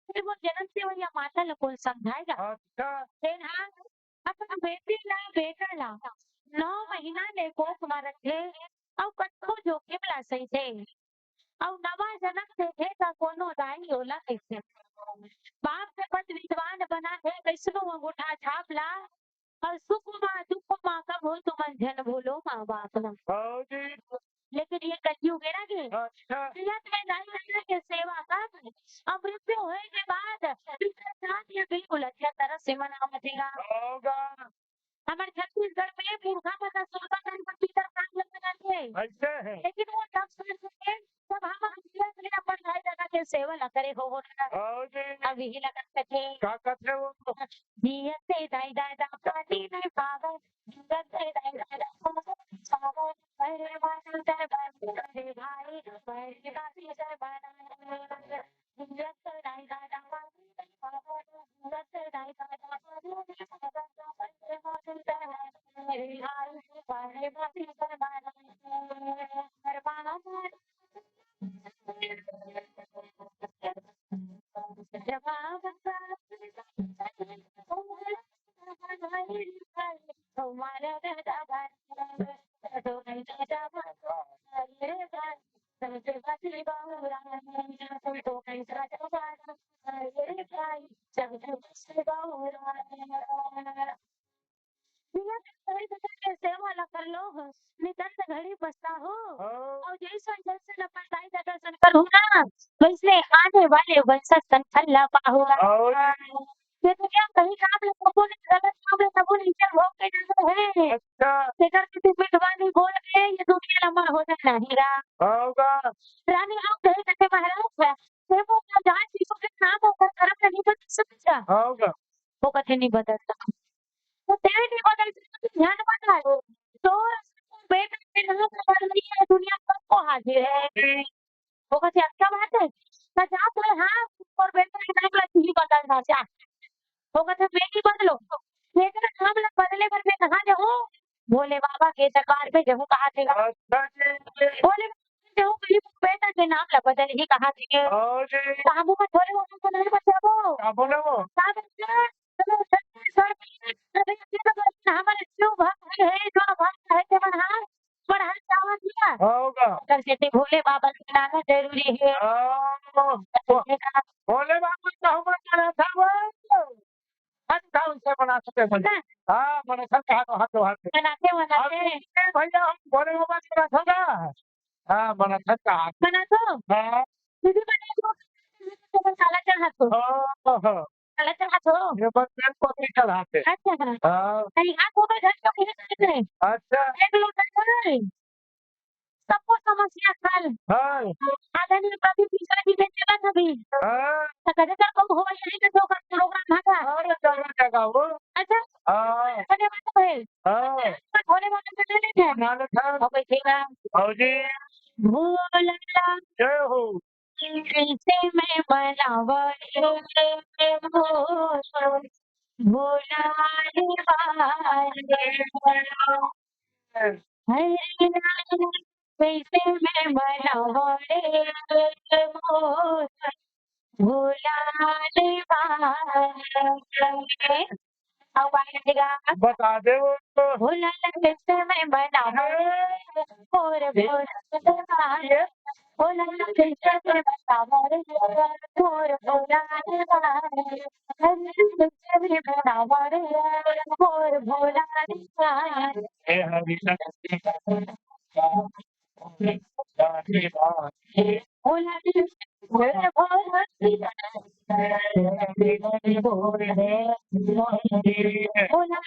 Speaker 3: फिर वो जन्म से वो या माता ला कौन समझाएगा
Speaker 2: अच्छा
Speaker 3: फिर हाँ अपन बेटी ला बेटा ला 9 महीना ले कोख में रखे और कट्ठो जोखिम ला सही थे और नवा जन्म देखे ता कोनो दाई होला कैसे बाप से पत विद्वान बना है कैसनो अंगूठा छाप ला और सुख माँ दुख माँ कब हो तुम जन भूलो माँ बाप ना
Speaker 2: हाँ जी
Speaker 3: लेकिन ये कलयुग है ना कि
Speaker 2: अच्छा
Speaker 3: नियत है दाई बच्चा के सेवा कर अब मृत्यु होए के बाद पिता साथ ये बिल्कुल अच्छा तरह से मनावतेगा
Speaker 2: होगा
Speaker 3: हमारे छत्तीसगढ़ में पुरखा पता सोलह गणपति का काम लगाते हैं
Speaker 2: ऐसे है
Speaker 3: लेकिन वो तब सोच के जब हम अपने अपन भाई जगह के सेवा न करे हो वो
Speaker 2: हाँ जी
Speaker 3: अब यही लगता थे
Speaker 2: क्या कहते वो
Speaker 3: जियत से दाई दाई दा पाटी नहीं पागल जियत से दाई दाई दा पागल अरे बात है अरे भाई मेरी बात है बना जियत से दाई दाई दा पाटी पागल जियत से दाई दाई दा पाटी पागल मेरी भाई मेरी बात है बना हर बाना जवाब तुम्हारा दादा तो नहीं दादा अरे सबसे बड़ी बाबूरा तो नहीं दादा अरे भाई सबसे बड़ी बाबूरा के सेवा ला कर लो नितंत घड़ी बसता हो और जैसा जैसे अपन दाई का दर्शन करूँ ना वैसे आने वाले वंशज संथल ला पाहुआ ये तो क्या कहीं काम ले सबो ने गलत काम ले सबो ने चल भोग के जाते हैं
Speaker 2: अच्छा
Speaker 3: तेकर किसी विद्वानी बोल के ये दुनिया लंबा हो जाना नहीं रहा
Speaker 2: होगा
Speaker 3: रानी हम कहे कहते महाराज है ये वो जान चीजों के नाम होकर कर्म नहीं बदल सकता
Speaker 2: होगा
Speaker 3: वो कथे नहीं बदलता तो तेरे नहीं बदल सकता ध्यान बदला तो बेटा के नाम बदल रही है दुनिया सबको हाजिर है वो कहते अच्छा बात है सजा तो हाँ और बेटा के नाम ला ही बदलना चाह वो कहते बेटी बदलो बेटा नाम ला बदले पर मैं कहाँ जाऊँ भोले बाबा के दरबार में जाऊँ कहाँ थे
Speaker 2: अच्छा जी
Speaker 3: भोले बाबा जाऊँ कहीं बेटा के नाम ला बदल ही कहाँ थे
Speaker 2: हाँ जी
Speaker 3: काबू में भोले बाबा को नहीं बचाओ
Speaker 2: क्या बोले वो
Speaker 3: हमारे शिव भक्त है जो भक्त है के मनहार पढ़ा चावा दिया
Speaker 2: होगा
Speaker 3: करके भोले बाबा से लाना जरूरी है
Speaker 2: बोले बाबू तो हम बना था वो अच्छा उनसे बना सकते हैं हाँ बना सकते हाथों हाथों हाथ
Speaker 3: बनाते बनाते
Speaker 2: भैया हम भोले बाबा से बना सकता हाँ बना सकता हाथ
Speaker 3: बना तो
Speaker 2: हाँ
Speaker 3: दीदी बने तो काला चढ़ा तो काला चढ़ा तो
Speaker 2: ये बस पेड़ को भी चढ़ाते
Speaker 3: अच्छा
Speaker 2: हाँ
Speaker 3: नहीं हाथ ऊपर धर के फिर करते हैं
Speaker 2: अच्छा
Speaker 3: एक लोग करते हैं सबको समस्या कल
Speaker 2: हाँ
Speaker 3: आदरणीय प्रदीप मिश्रा जी ने चला था भी
Speaker 2: हाँ
Speaker 3: तो कहते सर को हो यही का जो प्रोग्राम था
Speaker 2: अरे जगह जगह वो
Speaker 3: अच्छा
Speaker 2: हाँ
Speaker 3: कहने वाला है
Speaker 2: हाँ
Speaker 3: होने वाले तो नहीं थे
Speaker 2: नाले था
Speaker 3: और बैठेगा
Speaker 2: और जी
Speaker 3: भोला
Speaker 2: जय हो
Speaker 3: कैसे मैं बनावड़े भोला कैसे मैं बनावड़े भोला
Speaker 2: बता दे वो
Speaker 3: भोला कैसे मैं बनावड़े और भोला भोला कैसे मैं बनावड़े और भोला कैसे मैं बनावड़े और भोला
Speaker 2: हे हरि
Speaker 3: भोला भोला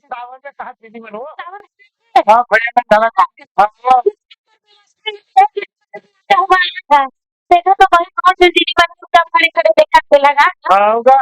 Speaker 2: सावरच्या सहा किती म्हणू हा खड्याला झाला का हा हो का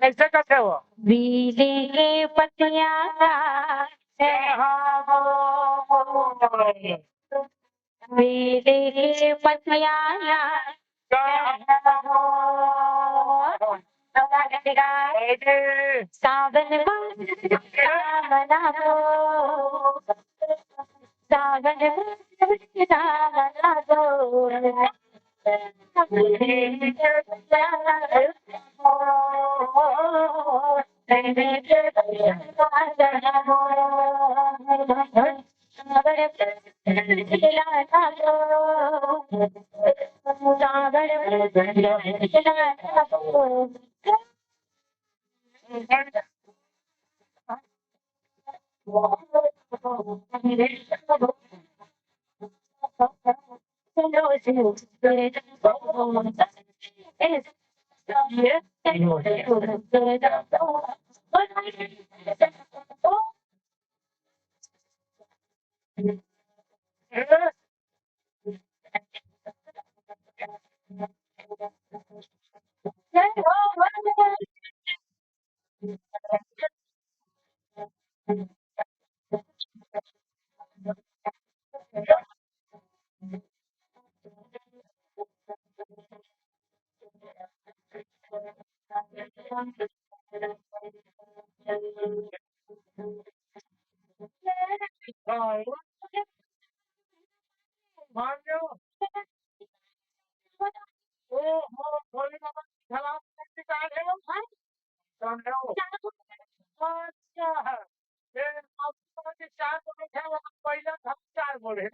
Speaker 2: ऐसे कैसे हो
Speaker 3: बीले के पतिया बीले के पतिया सावन मना सावन मना
Speaker 2: चार बोले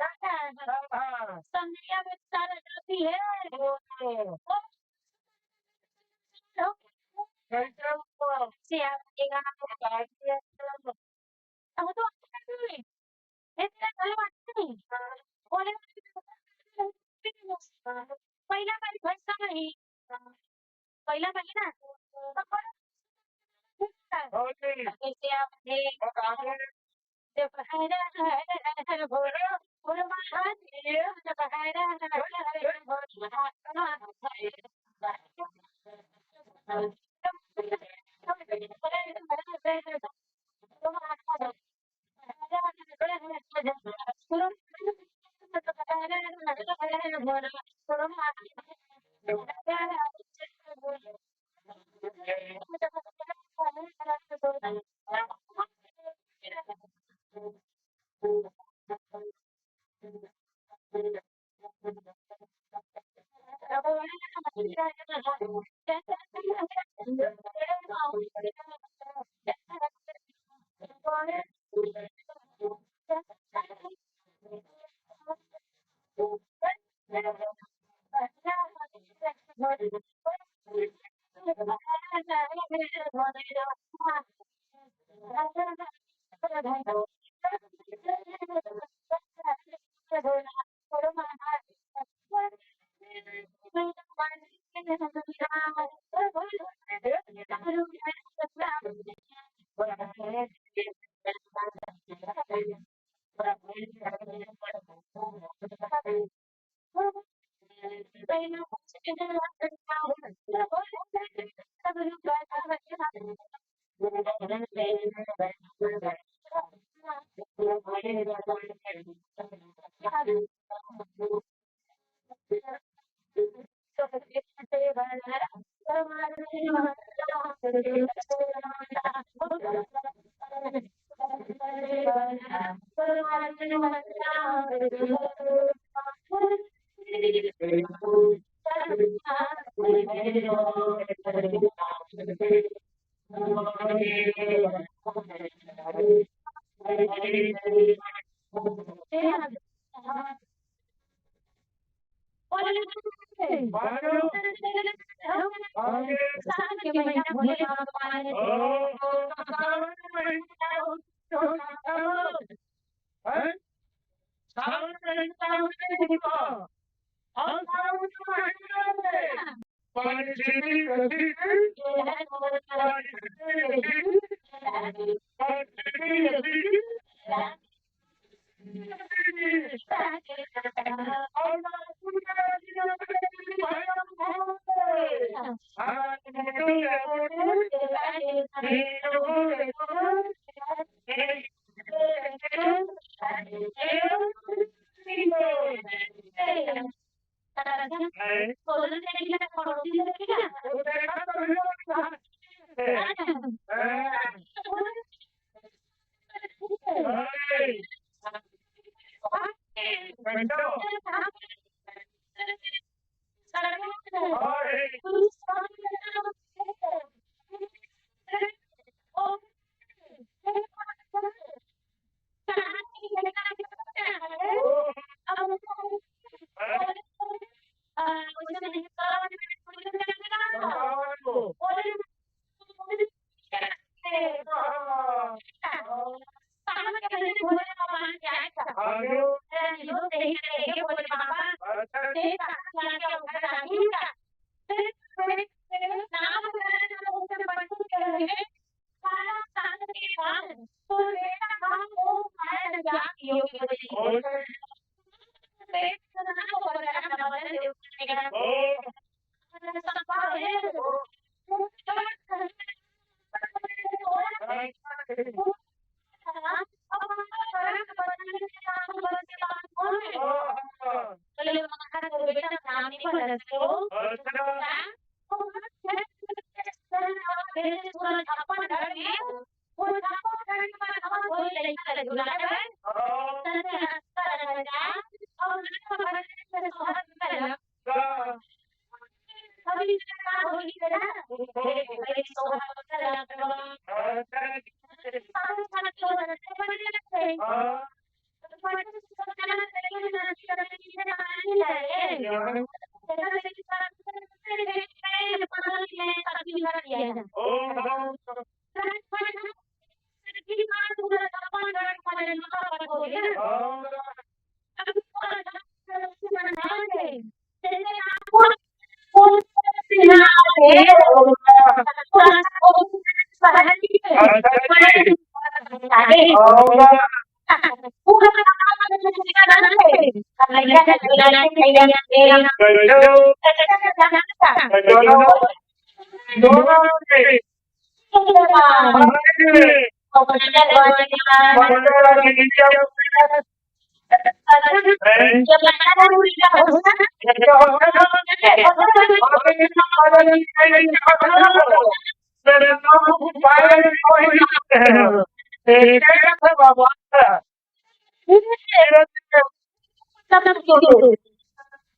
Speaker 2: मेरे लोग पायल कोई है कैसे बाबा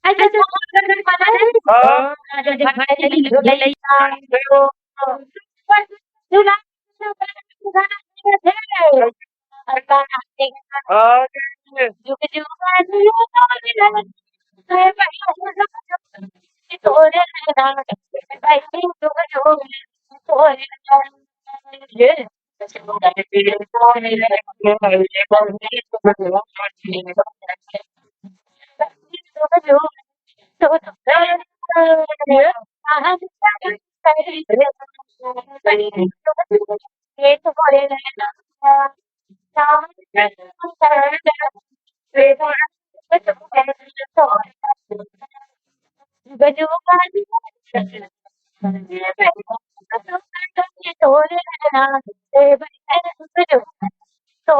Speaker 3: ऐसे तो कर पता है जो घड़े चली ले
Speaker 2: देखो
Speaker 3: झूला गाना और गाना
Speaker 2: आगे
Speaker 3: जुग जुग तोरे भाई जुग जुग तोरे ये तो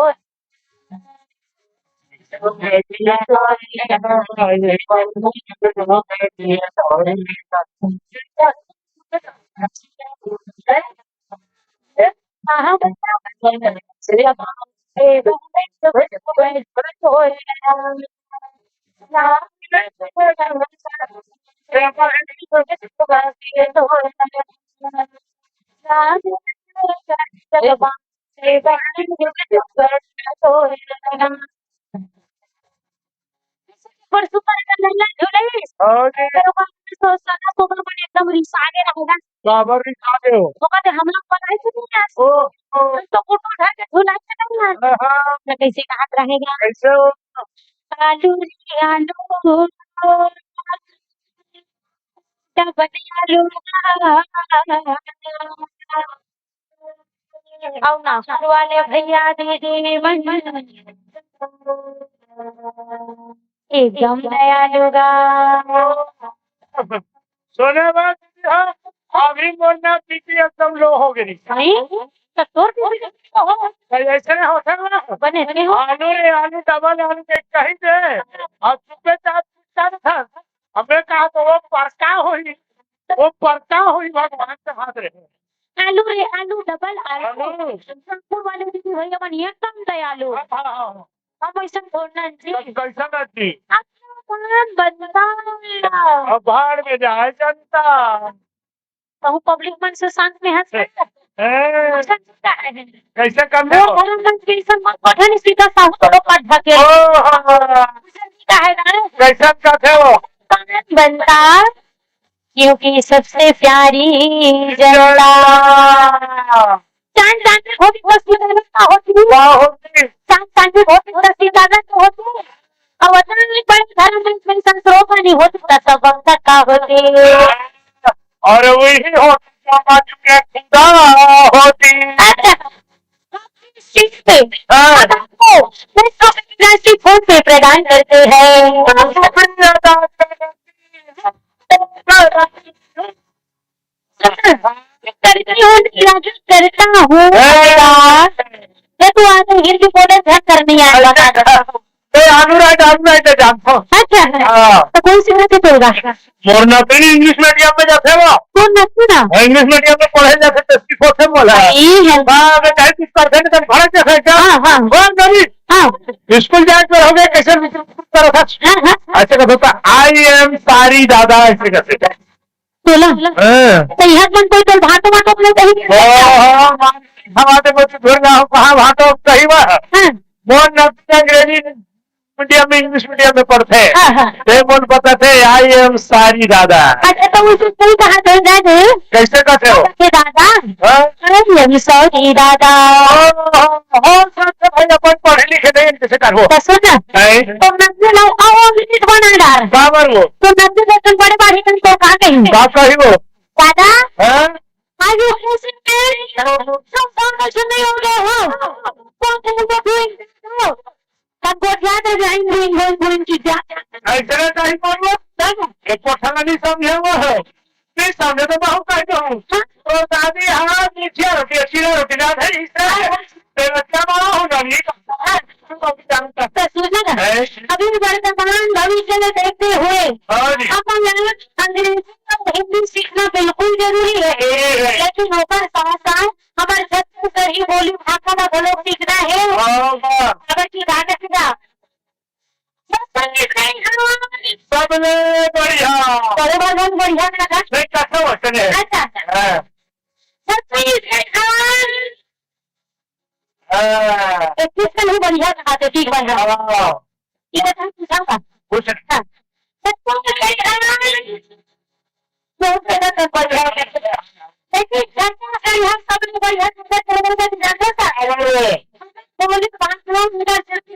Speaker 3: पर सुपर कलर झूले
Speaker 2: आगे
Speaker 3: एकदम रिसागे रहेगा
Speaker 2: बाबर भी खाते हो
Speaker 3: वो कहते हम लोग बनाए थे नहीं आज
Speaker 2: ओ ओ
Speaker 3: तो फोटो उठा के झूला चढ़ा
Speaker 2: हाँ
Speaker 3: ना कैसे कहा रहेगा
Speaker 2: कैसे हो
Speaker 3: आलू रे आलू आलू आओ ना वाले भैया दीदी मन एकदम दयालु गा
Speaker 2: सोने बाद अभी मोरना पीती एकदम लो हो गई
Speaker 3: तोर
Speaker 2: ऐसे नहीं होता ना
Speaker 3: बने थे हो
Speaker 2: आलू रे आलू डबल आलू के कहीं दे और सुबह चार चार था हमने कहा तो वो परका हुई भगवान से हाथ रहे
Speaker 3: आलू रे आलू डबल आलू
Speaker 2: आलू।
Speaker 3: संपूर वाले दीदी भैया मन एकदम दयालु
Speaker 2: हाँ,
Speaker 3: हम ऐसा छोड़ना जी
Speaker 2: कैसा करती
Speaker 3: बनता
Speaker 2: अब बाहर में जाए जनता
Speaker 3: कहूँ पब्लिक मन से शांत में हंस
Speaker 2: हैं?
Speaker 3: है
Speaker 2: कैसे करते
Speaker 3: वो
Speaker 2: हो
Speaker 3: धर्म मन के इसन मत पठन सीधा साहू तो पट धके
Speaker 2: ओ, हाँ,
Speaker 3: का है ना
Speaker 2: कैसे करते हो
Speaker 3: बनता क्योंकि सबसे प्यारी जनता चांद चांद में होती तस्वीर होती
Speaker 2: होती
Speaker 3: चांद चांद में होती तस्वीर होती और वतन में बड़े धर्म में संस्रोपा नहीं होती सब वक्त का होती
Speaker 2: और वही होती समाज के खुदा होती हाँ।
Speaker 3: फोन पे प्रदान करते हैं करता हूँ तू आगे हिंदी बोले ध्यान करनी है
Speaker 2: अनुराग जानता हूँ
Speaker 3: अच्छा
Speaker 2: हाँ।
Speaker 3: तो कौन सी बात होगा
Speaker 2: मोरना फिर इंग्लिश मीडियम में जाते वो
Speaker 3: कौन नती ना
Speaker 2: इंग्लिश मीडियम में पढ़े जाते टेस्टी फोर्थ बोला
Speaker 3: यही है
Speaker 2: हाँ मैं कहीं कुछ कर देने का भाड़ा क्या है क्या
Speaker 3: हाँ हाँ
Speaker 2: कौन गरीब
Speaker 3: हाँ
Speaker 2: स्कूल जाए पर हो गए कैसे करो था
Speaker 3: हाँ हाँ
Speaker 2: ऐसे कहते होता आई एम सारी दादा ऐसे कहते
Speaker 3: बोला
Speaker 2: हाँ
Speaker 3: तो यहाँ मन कोई तो भाटो वाटो अपने कहीं
Speaker 2: हमारे बच्चे धुरना हो कहाँ भाटो कहीं वह
Speaker 3: हाँ
Speaker 2: मोहन अंग्रेजी मीडियम में इंग्लिश मीडियम में पढ़ते
Speaker 3: हाँ हाँ
Speaker 2: थे मोन पता थे आई एम सारी दादा
Speaker 3: अच्छा तो उसे कोई कहा तो दादा
Speaker 2: कैसे कहते हो
Speaker 3: के दादा
Speaker 2: हाँ?
Speaker 3: अरे सॉरी दादा
Speaker 2: भाई अपन पढ़े लिखे नहीं कैसे कर वो
Speaker 3: तो सुन
Speaker 2: नहीं
Speaker 3: तो नब्बे लोग आओ मिनट बना डाल
Speaker 2: बाबर वो
Speaker 3: तो नब्बे दर्जन बड़े बाड़ी तो कहा कहीं
Speaker 2: बात कही वो
Speaker 3: दादा
Speaker 2: हाँ?
Speaker 3: आज उस में सब फोन नहीं हो गए हो कौन को तब बहुत याद है जाएंगे की
Speaker 2: ऐसे नहीं बोल लो एक पठाना नहीं समझे वो है नहीं समझे तो बहुत कहते हूँ तो दादी हाँ मीठिया रोटी अच्छी रोटी ना है इससे बच्चा बड़ा होगा नहीं
Speaker 3: तो सुना ना
Speaker 2: है
Speaker 3: अभी भी वर्तमान भविष्य में देखते हुए
Speaker 2: हाँ जी
Speaker 3: अपन अंग्रेजी और हिंदी सीखना बिल्कुल जरूरी है
Speaker 2: जरूरी है।
Speaker 3: लेकिन ओकर साथ साथ हमारे छत्तीसगढ़ी बोली भाषा का लोग सीखना है
Speaker 2: होगा।
Speaker 3: अगर की गाना सीधा
Speaker 2: सबले बढ़िया।
Speaker 3: बड़े भगवान बढ़िया लगा
Speaker 2: नहीं कैसा वचन है।
Speaker 3: अच्छा
Speaker 2: हाँ, हाँ,
Speaker 3: छत्तीसगढ़ ही बढ़िया खाते ठीक बढ़िया
Speaker 2: हाँ,
Speaker 3: ये बता पूछा
Speaker 2: कुछ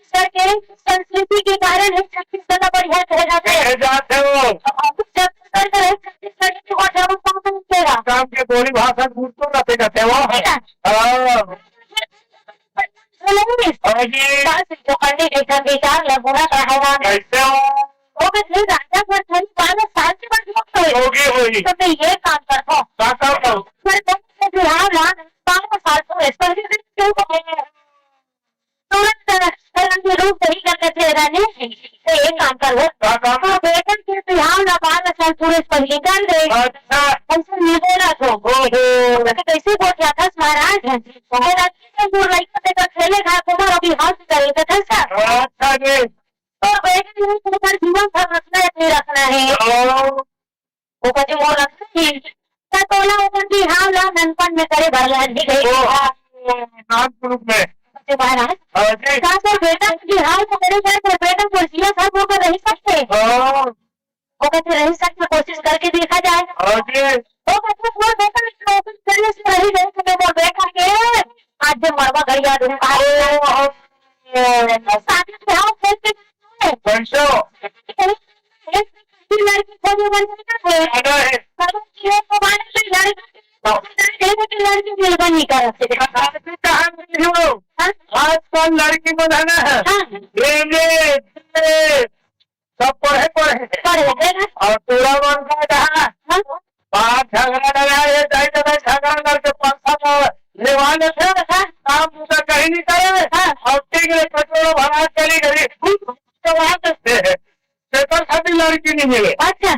Speaker 3: संस्कृति के कारण हम छत्तीसगढ़ बढ़िया कह जाते हैं
Speaker 2: जाते हो
Speaker 3: छत्तीसगढ़ का छत्तीसगढ़
Speaker 2: काम के बोली भाषा दूर तो रहते जाते हो। हाँ,
Speaker 3: जो करने जैसा विचार लगुना का हैवान
Speaker 2: कैसे हो
Speaker 3: वो भी राजा पर थोड़ी 12 साल के बाद मुक्त हुए
Speaker 2: होगी होगी
Speaker 3: तो मैं ये काम करता हूँ
Speaker 2: क्या करता हूँ।
Speaker 3: मैं तो बिहार ना 12 साल तो इस पर क्यों तुरंत रूप सही करके थे रहने तो ये काम करो
Speaker 2: क्या काम
Speaker 3: तो बेटा के बिहार ना 12 साल पूरे पर निकाल दे
Speaker 2: अच्छा
Speaker 3: हमसे निवेदन हो
Speaker 2: ओहो
Speaker 3: कैसे बोल था महाराज खेले खा कुमार अभी हाथ करेगा कैसा
Speaker 2: अच्छा जी
Speaker 3: तो बेटे तुम्हारा जीवन भर रखना है नहीं रखना है वो कहते वो रखना है तोला ऊपर की हाँ ला ननपन में करे भरला दी गई
Speaker 2: नाम ग्रुप में
Speaker 3: महाराज
Speaker 2: हाँ जी
Speaker 3: कहा तो बेटा की हाल तो करे जाए तो बेटा कुर्सियां सब होकर रह सकते
Speaker 2: हाँ
Speaker 3: वो कहते रह सकते कोशिश करके देखा जाए
Speaker 2: हाँ जी
Speaker 3: वो कहते वो बेटा कोशिश करने से रही गई तो वो बेटा के आज जो मरवा गड़िया दूंगा शादी ब्याह कैसे
Speaker 2: कैसे हो
Speaker 3: लड़की खोजे बन
Speaker 2: आना है
Speaker 3: लड़की दिल बनी कर
Speaker 2: कहाँ मिली हो आजकल लड़की बनाना है सब पढ़े पढ़े और पूरा मन का कहा बाहर झगड़ा लगाए झगड़ा करके पंखा लेवा लेते काम दूसरा कहीं नहीं करे और ठीक है पेट्रोल भरा चली गई पेपर खाती लड़की नहीं मिले
Speaker 3: अच्छा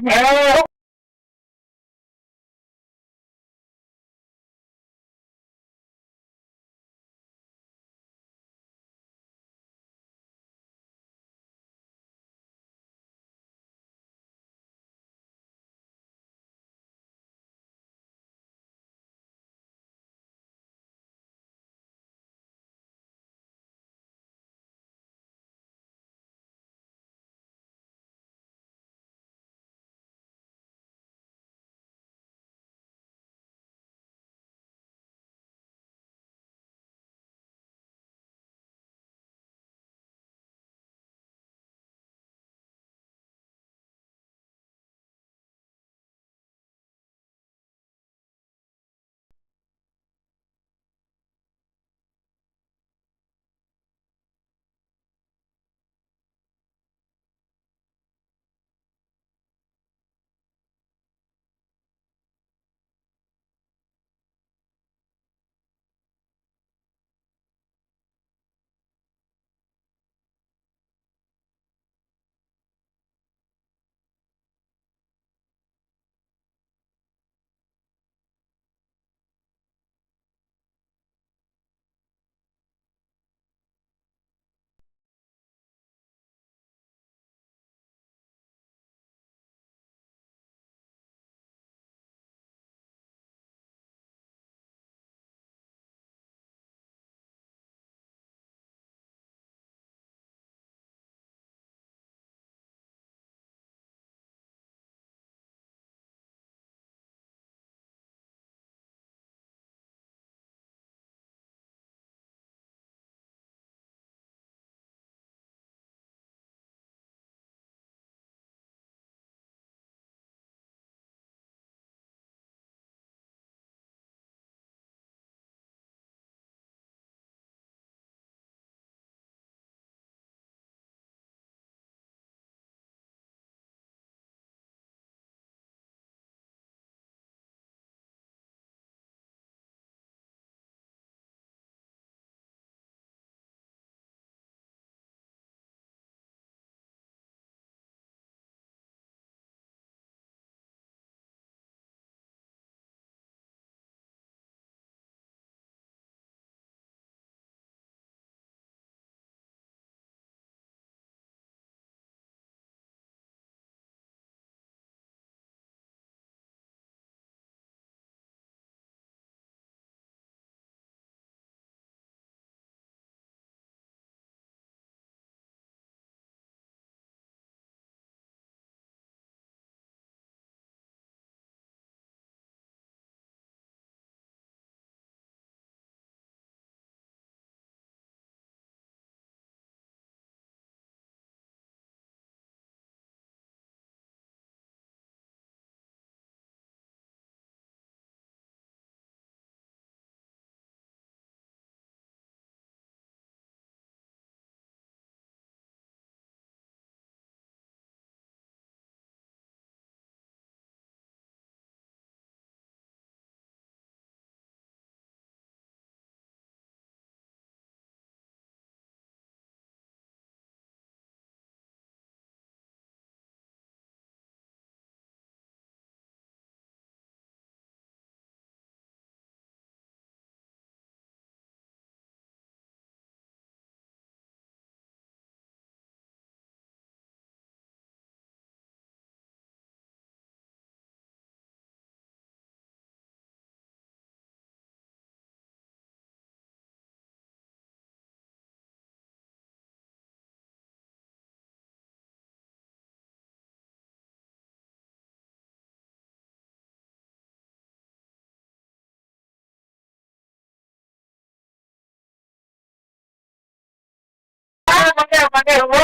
Speaker 2: बने हुए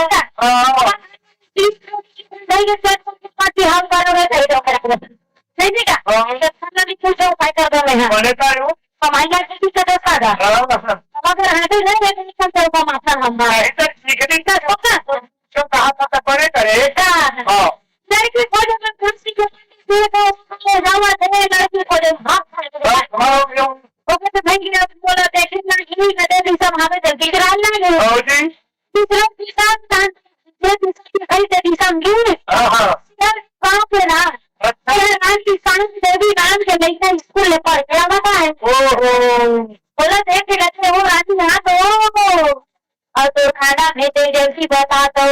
Speaker 3: नहीं के साथ पार्टी हाल करोगे नहीं तो करेंगे नहीं नहीं का खाना भी कुछ उपाय कर दो मैं
Speaker 2: बने का हूँ
Speaker 3: कमाई ना किसी से दस आगा अगर है तो नहीं है तो चल का माथा हम
Speaker 2: इधर सीखने का जो कहा था बड़े करे हाँ
Speaker 3: लड़की खोज में कुर्सी के तो जावा दे लड़की खोज हां ओके तो भाई ने बोला देखिए लड़की ने दे दी सब हमें जल्दी करा लेंगे
Speaker 2: हाँ जी
Speaker 3: दूसरा किसान दान ये दूसरी कहीं से किसान गिर
Speaker 2: हाँ
Speaker 3: यार कहां पे ना अरे नाम किसान देवी नाम के लड़का स्कूल में पढ़ गया बता है
Speaker 2: ओहो
Speaker 3: बोला देख के कहते हो राजी हां तो और तो खाना भेजे जल्दी बता दो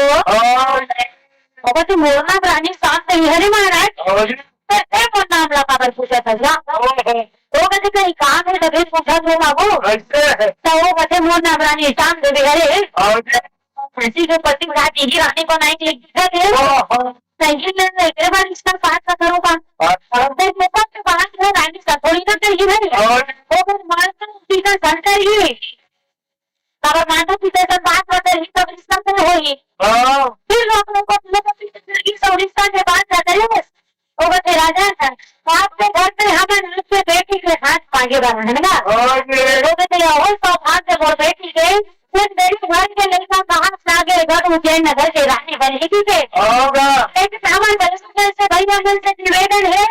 Speaker 3: अब तो मोरना प्राणी साथ नहीं है रे महाराज
Speaker 2: हाँ जी
Speaker 3: ए कौन नाम लगा कर पूछा था जा वो कहते कहीं काम है तभी पूछा तो बाबू
Speaker 2: ऐसे है
Speaker 3: तो वो कहते मोरना प्राणी शाम देवी अरे
Speaker 2: हाँ जी
Speaker 3: किसी के पति रात ही रानी को नहीं लिखा थे साइकिल में एक बार इसका पास का करूंगा और फिर मेरे के बाहर में रानी का थोड़ी ना चाहिए है वो फिर मारता सीधा सरकार ही अगर माता पिता से बात करते ही तब रिश्ता से होगी फिर लोगों को रिश्ता के बात करते हैं वो कहते राजा आपके घर पे हमें से बेटी के हाथ मांगे बना है ना वो कहते और सौभाग्य बोल बेटी के फिर मेरी घर के लड़का कहाँ से आगे घर उज्जैन नगर के रानी बनेगी के एक सामान बरसने से भैया मन से निवेदन है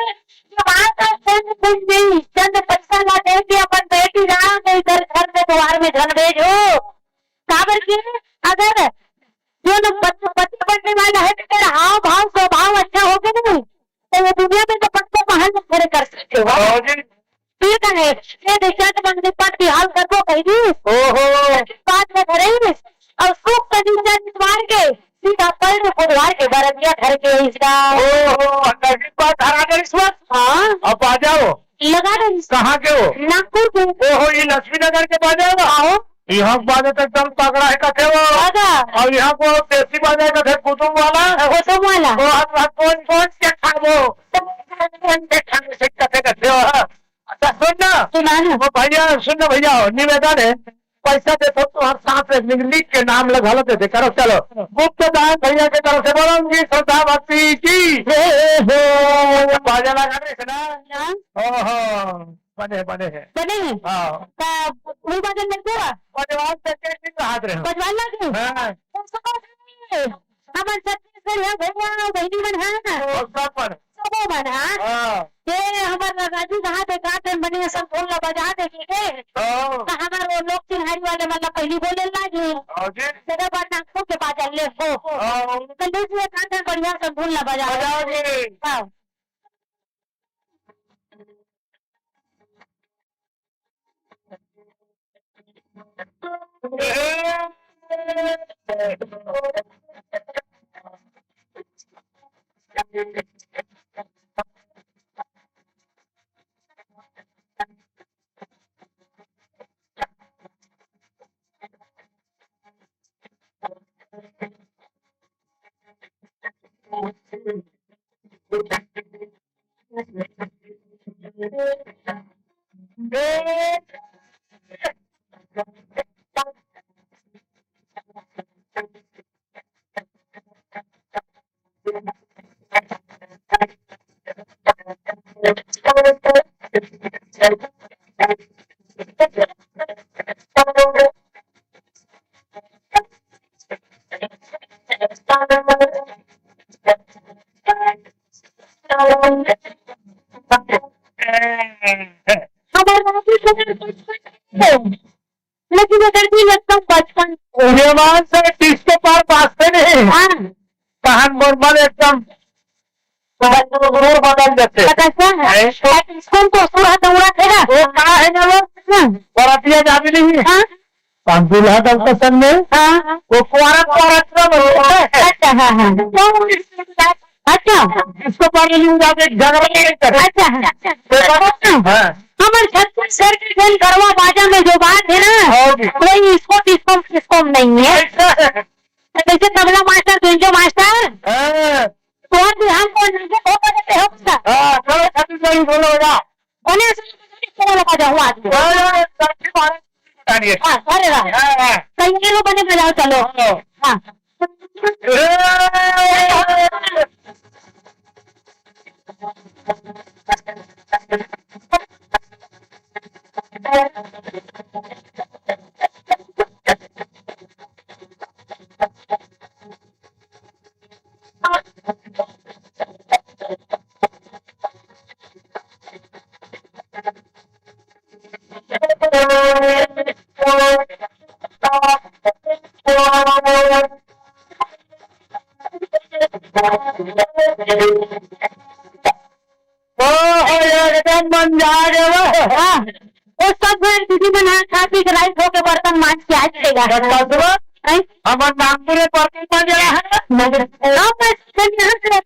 Speaker 3: चंद पैसा ला दे के अपन बेटी राम घर से द्वार में धन भेजो काबर के अगर जो न पति बनने वाला है तो तेरा हाव भाव स्वभाव अच्छा हो गया ना तो वो दुनिया में तो पत्ते महल में खड़े कर सकते हो ठीक है ये दिशा तो मंदिर पर बिहार कर दो कहीं बात में खड़े और सुख का दिशा निवार के सीधा पल बुधवार के बरतिया घर के इसका हाँ
Speaker 2: अब आ जाओ
Speaker 3: लगा दो
Speaker 2: कहाँ के हो
Speaker 3: नागपुर के
Speaker 2: ओहो ये लक्ष्मी नगर के बाजे
Speaker 3: आओ
Speaker 2: यहाँ बाजे तो एकदम तगड़ा है कथे वो और यहाँ को देसी बाजे कथे कुतुब वाला
Speaker 3: कुतुब वाला
Speaker 2: वो कौन कौन से खाबो से कथे कथे हो अच्छा सुन ना
Speaker 3: सुना ना
Speaker 2: वो भैया सुन ना भैया निवेदन है पैसा दे तो हर साथ लिख के नाम लगा लेते थे करो चलो गुप्त दान भैया के तरफ से बोलूंगी श्रद्धा भक्ति की बाजा लगा रहे ना ओहो बने बने हैं
Speaker 3: बने हैं
Speaker 2: हाँ
Speaker 3: कोई बात नहीं
Speaker 2: पटवाल सेक्रेटरी हाथ रहे
Speaker 3: बजवान लगे हमारे छत्तीसगढ़ है भैया बहनी मन है सबो मन है ये हमारे राजू कहाँ पे काटन बने सब ढोल बजा दे के तो हमारे वो लोग चिन्हारी वाले मतलब पहली बोले लागे तेरे बाद नागपुर के बाजा ले हो कंधे से काटन बढ़िया सब ढोल बजा लेकिन अगर भी लगता बचपन
Speaker 2: से किसके पास वास्ते नहीं कहान नॉर्मल एकदम बदल देते
Speaker 3: स्कूल तो सूरत दौड़ा थे ना
Speaker 2: वो कहा है ना वो बरातिया जाबी नहीं है दूल्हा दल पसंद में वो
Speaker 3: अच्छा
Speaker 2: इसको पढ़ ली जाके झगड़ा नहीं करे
Speaker 3: हमारे छत्तीसगढ़ के खेल गरबा बाजा में जो बात है ना कोई इसको नहीं है जैसे तबला मास्टर बेंजो मास्टर तो हमको
Speaker 2: छत्तीसगढ़ी बोलो
Speaker 3: लगा जाऊँ आदमी अरे बने बजाओ चलो हाँ
Speaker 2: एकदम बन जा रहे हो।
Speaker 3: हाँ वो सब दीदी बना खा पी के राइस होके बर्तन मांज के आज देगा
Speaker 2: हमारे नागपुर पर पड़ गया है।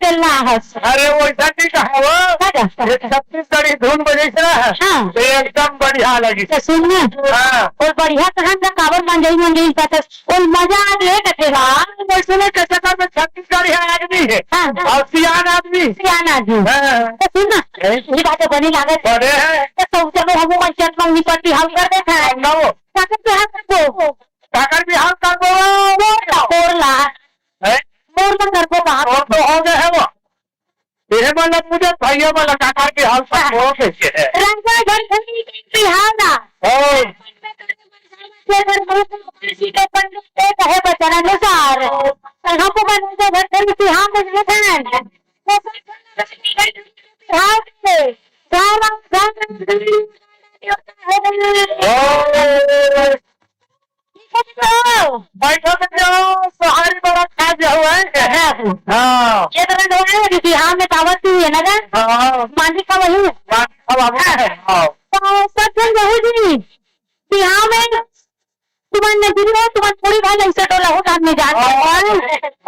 Speaker 3: चलना है
Speaker 2: अरे वो ऐसा नहीं कहा वो ये छत्तीसगढ़ी धुन बजे से
Speaker 3: हाँ।
Speaker 2: तो एकदम बढ़िया लगी।
Speaker 3: तो सुनना
Speaker 2: हाँ
Speaker 3: और बढ़िया कहां का काबर मंजई मंजई का और मजा आ गया कटेगा
Speaker 2: वैसे में कैसे कर में छत्तीसगढ़ी आदमी है
Speaker 3: हाँ
Speaker 2: और सियान आदमी।
Speaker 3: सियाना जी
Speaker 2: हाँ,
Speaker 3: तो सुनना ये बात बनी लागत
Speaker 2: बड़े हैं
Speaker 3: तो चलो हम पंचायत मंगनी पट्टी हम कर देता है
Speaker 2: ना वो
Speaker 3: काकर पे हाथ को
Speaker 2: काकर बिहार कर दो
Speaker 3: मोरला
Speaker 2: है?
Speaker 3: मोर में कर को कहा
Speaker 2: और तो हो गए है वो ये मतलब मुझे भैया वाला काकर के हाल पर हो कैसे है
Speaker 3: रंगा घर खनी बिहाना
Speaker 2: और
Speaker 3: कहे बचन अनुसार हमको बना घर खनी बिहान में ध्यान
Speaker 2: बैठो तो जाओ सहारी बड़ा खा जाओ है। हाँ
Speaker 3: ये तरह होगा बिहार में दावत हुई है ना
Speaker 2: हाँ
Speaker 3: मांझी का वही
Speaker 2: बात अब आप है हाँ
Speaker 3: तो सच बहू जी बिहार में तुम्हारे नजर में तुम्हारे थोड़ी भाई ऐसे टोला हो काम में जान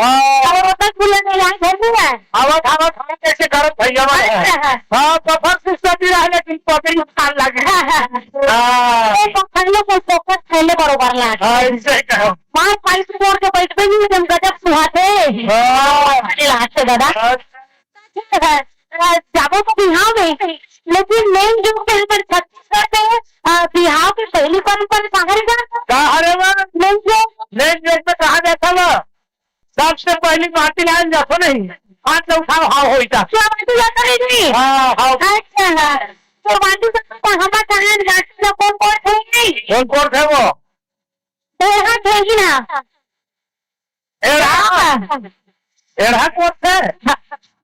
Speaker 3: और तक बोले नहीं यहाँ घर में है
Speaker 2: आवत आवत हम कैसे करत भैया हाँ तो फर्स्ट स्टडी रहे लेकिन पकड़ी खान लगे हाँ
Speaker 3: खैले को फोकस खैले बरोबर लाग
Speaker 2: हाँ इसे कहो
Speaker 3: मार पाइस छोड़ के बैठ गई एकदम गजब सुहाते
Speaker 2: हाँ
Speaker 3: लास्ट से दादा जाबो तो बिहार में लेकिन मेन जो पर छत्तीसगढ़ में बिहार की पहली परंपरा सागर
Speaker 2: कहा रे वो
Speaker 3: मेन जो
Speaker 2: लेन जेल में कहा जाता वो सबसे पहली माटी लाइन जातो नहीं हाथ से उठाओ हाँ हो जाता
Speaker 3: क्या बात जाता नहीं
Speaker 2: हाँ हाँ
Speaker 3: अच्छा तो बाटी से हमारा कहां गाड़ी में कौन थे नहीं
Speaker 2: कौन थे वो
Speaker 3: तो यहाँ थे ना
Speaker 2: एड़ा कौन थे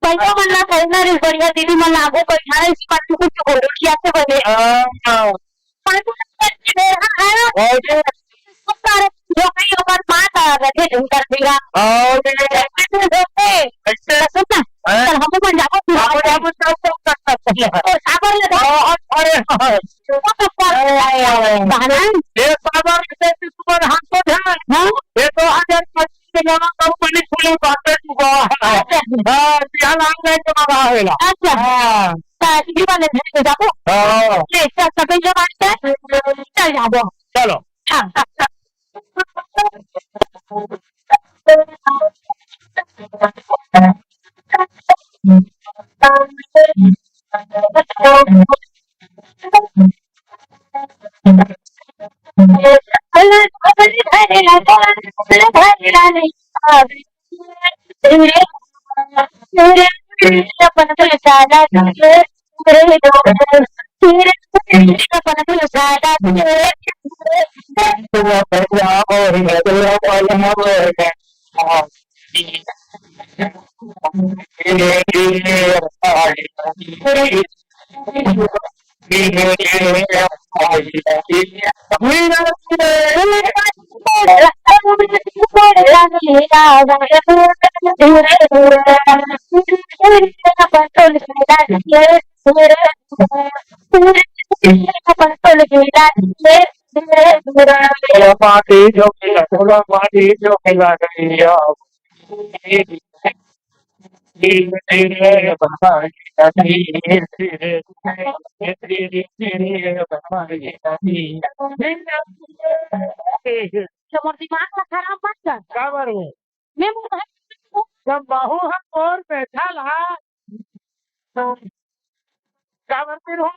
Speaker 3: पहले मल्ला कहना रे बढ़िया दीदी मल्ला आगो कोई खाना इस पार्टी को बोलो किया से बने सारे जो कहीं ऊपर बात आ रहे थे कर देगा सुनना चल हम बन जाओ सागर ले
Speaker 2: अरे
Speaker 3: बहाना
Speaker 2: ये सागर से सुपर हाथ को ध्यान
Speaker 3: हां
Speaker 2: ये 2025 में नवा कंपनी खुली बातें चुका है हां बिहार आने के बाद आवेला
Speaker 3: अच्छा
Speaker 2: हां
Speaker 3: ताकि वाले भेज जाओ
Speaker 2: हां
Speaker 3: ले सब जो बात है चल जाओ
Speaker 2: चलो
Speaker 3: हां
Speaker 2: पार्टी जो खिला पार्टी जो खिला गई धीरे बनाई धीरे
Speaker 3: तुम्हारा दिमाग खराब मत कर
Speaker 2: काबर हो
Speaker 3: मैं
Speaker 2: जब बाहू हम और बैठा ला काबर फिर हो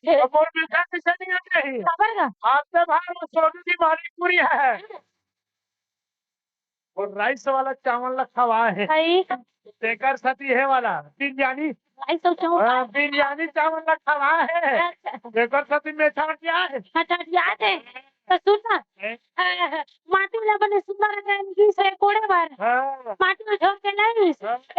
Speaker 2: अब और मीठा किसे नहीं चाहिए
Speaker 3: खबर का
Speaker 2: आपसे भाई वो सोनू की मालिकपुरी है और राइस वाला चावल रखा हुआ है
Speaker 3: भाई
Speaker 2: शेखर सती है वाला बिरयानी
Speaker 3: भाई तो क्यों
Speaker 2: बिरयानी चावल रखा हुआ है शेखर सती में छाट क्या है
Speaker 3: अच्छा याद है तो सुन ना माटी वाला बने सुंदर की से कोड़े बार
Speaker 2: हाँ,
Speaker 3: माटी में झोंक के नहीं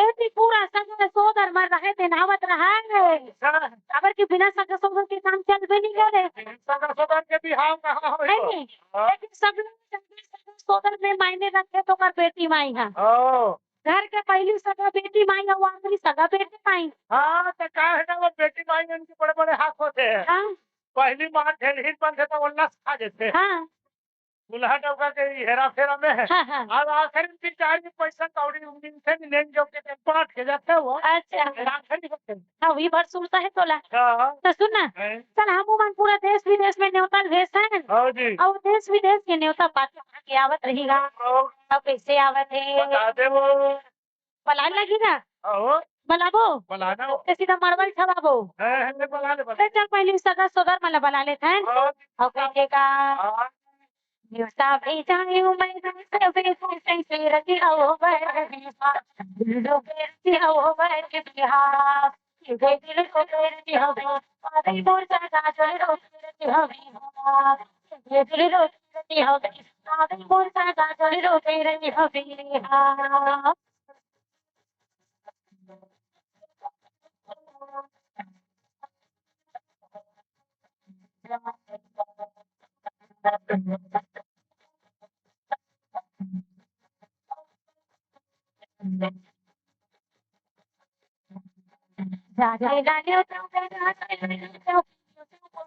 Speaker 3: ऐसी पूरा सगा सोदर मर रहे थे नावत रहा है खबर के बिना सगा सोदर के काम चल भी नहीं करे
Speaker 2: सगा सदर के बिहाव कहाँ हो
Speaker 3: है नहीं लेकिन सब लोग सगा सोदर में मायने रखे तो कर बेटी माई है
Speaker 2: ओ
Speaker 3: घर के पहली सगा बेटी माई और आखिरी सगा बेटी माई
Speaker 2: हाँ तो क्या है ना वो बेटी माई उनके बड़े बड़े हाथ होते हैं
Speaker 3: हाँ
Speaker 2: पहली माँ ढेर बंद है तो वो नस खा देते
Speaker 3: हाँ
Speaker 2: दुल्हा डौका के हेरा फेरा में है
Speaker 3: हाँ हाँ
Speaker 2: और आखिर में चार में पैसा कौड़ी उम्मीद से नहीं लेन जो के पाठ के जाते हो
Speaker 3: अच्छा
Speaker 2: आखिर होते हैं
Speaker 3: हाँ वही बात सुनता है तोला
Speaker 2: हाँ
Speaker 3: तो सुन ना
Speaker 2: हैं?
Speaker 3: चल हम मन पूरा देश विदेश में न्योता भेज है
Speaker 2: हाँ जी
Speaker 3: और देश विदेश के न्योता पाते के आवत रहेगा
Speaker 2: और
Speaker 3: अब कैसे आवत है
Speaker 2: बता दे वो
Speaker 3: बला लगी ना
Speaker 2: ओ
Speaker 3: बलाबो
Speaker 2: बुलाना हो
Speaker 3: तो सीधा मरवल छवाबो
Speaker 2: है बुला ले
Speaker 3: अरे चल पहले सगा सोदर मला बला लेते हैं और कहते का
Speaker 2: हाँ
Speaker 3: न्योता भेजायो मैं से भेज से रखी हो बे लो बेटी हो बे बिहार ये दिल को तेरी हो अरे मोर सगा चलो तेरी हो ये दिल को तेरी हो अरे मोर सगा चलो तेरी हो बिहार राजा राजा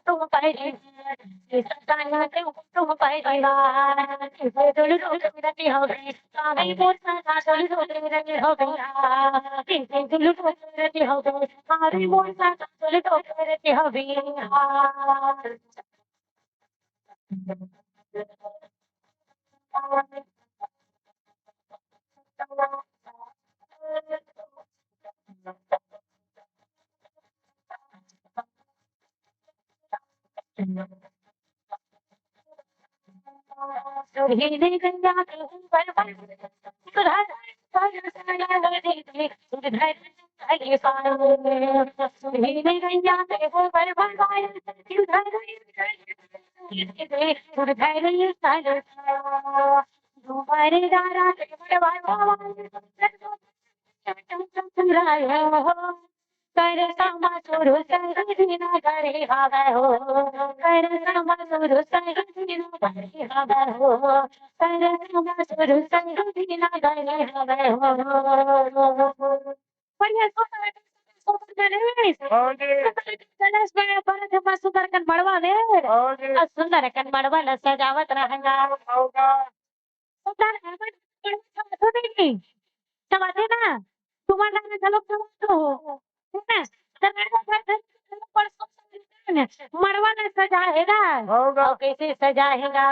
Speaker 3: तुम पहले सताना तुम पहली बार तुल रोती हो गई काली मोटा का तुल रोती हो गई तुल रोती हो गई काली मोटा का तुल रोती हो गई सुरीले गंगा के पर सुधार सुधार आगे पाए सुरीले गंगा के पर सुधार सुधार तुम्हारे दारा के कर समा सुरु संगीना करे भागा हो कर समा सुरु संगीना करे भागा हो कर समा सुरु संगीना करे भागा हो बढ़िया सोच में
Speaker 2: हाँ जी
Speaker 3: गणेश में पर हम सुंदर कन मड़वा ले
Speaker 2: हाँ जी
Speaker 3: और सुंदर कन मड़वा ल सजावत रहेगा
Speaker 2: होगा
Speaker 3: सुंदर तो नहीं चलाते ना तुम्हारा ना चलो तो मरवा न सजाएगा
Speaker 2: होगा
Speaker 3: और कैसे सजाएगा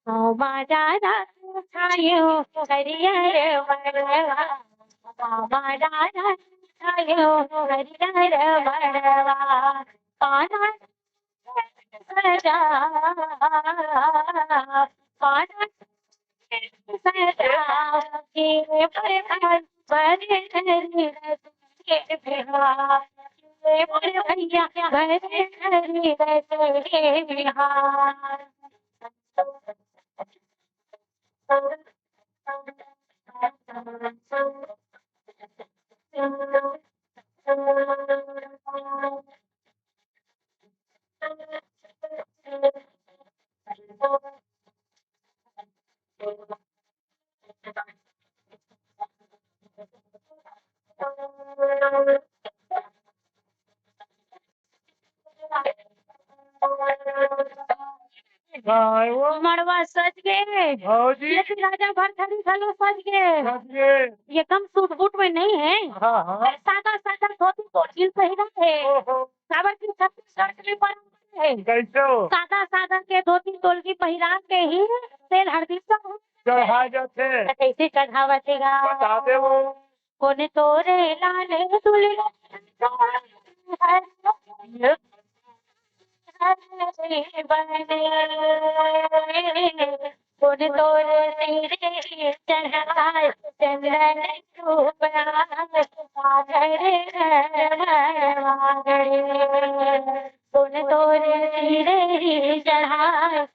Speaker 3: ओ माजारा छायो हरियर मरवा माजारा छायो हरियर मरवा पाना सजा पाना सजा के पर भैया
Speaker 2: काय वो
Speaker 3: मड़वा सज गए
Speaker 2: हाँ जी
Speaker 3: लेकिन राजा भर खड़ी खलो सज गए
Speaker 2: समझे
Speaker 3: ये कम सूट बूट में नहीं है
Speaker 2: हाँ हाँ
Speaker 3: सादा सादा धोती कोट पहना है
Speaker 2: ओहो
Speaker 3: सावर की छत्तीसगढ़ में परंपरा है
Speaker 2: कैसे हो
Speaker 3: सादा सादा के धोती तोलगी पहिरा के ही तेल हल्दी सब
Speaker 2: चढ़ा जाते
Speaker 3: कैसे चढ़ावतेगा
Speaker 2: बता दे वो
Speaker 3: कोने तोरे लाले दुल्हन फुल तोर सिरे चढ़ाए चंदन चूपना सागर फुल तोर सिरे चढ़ाए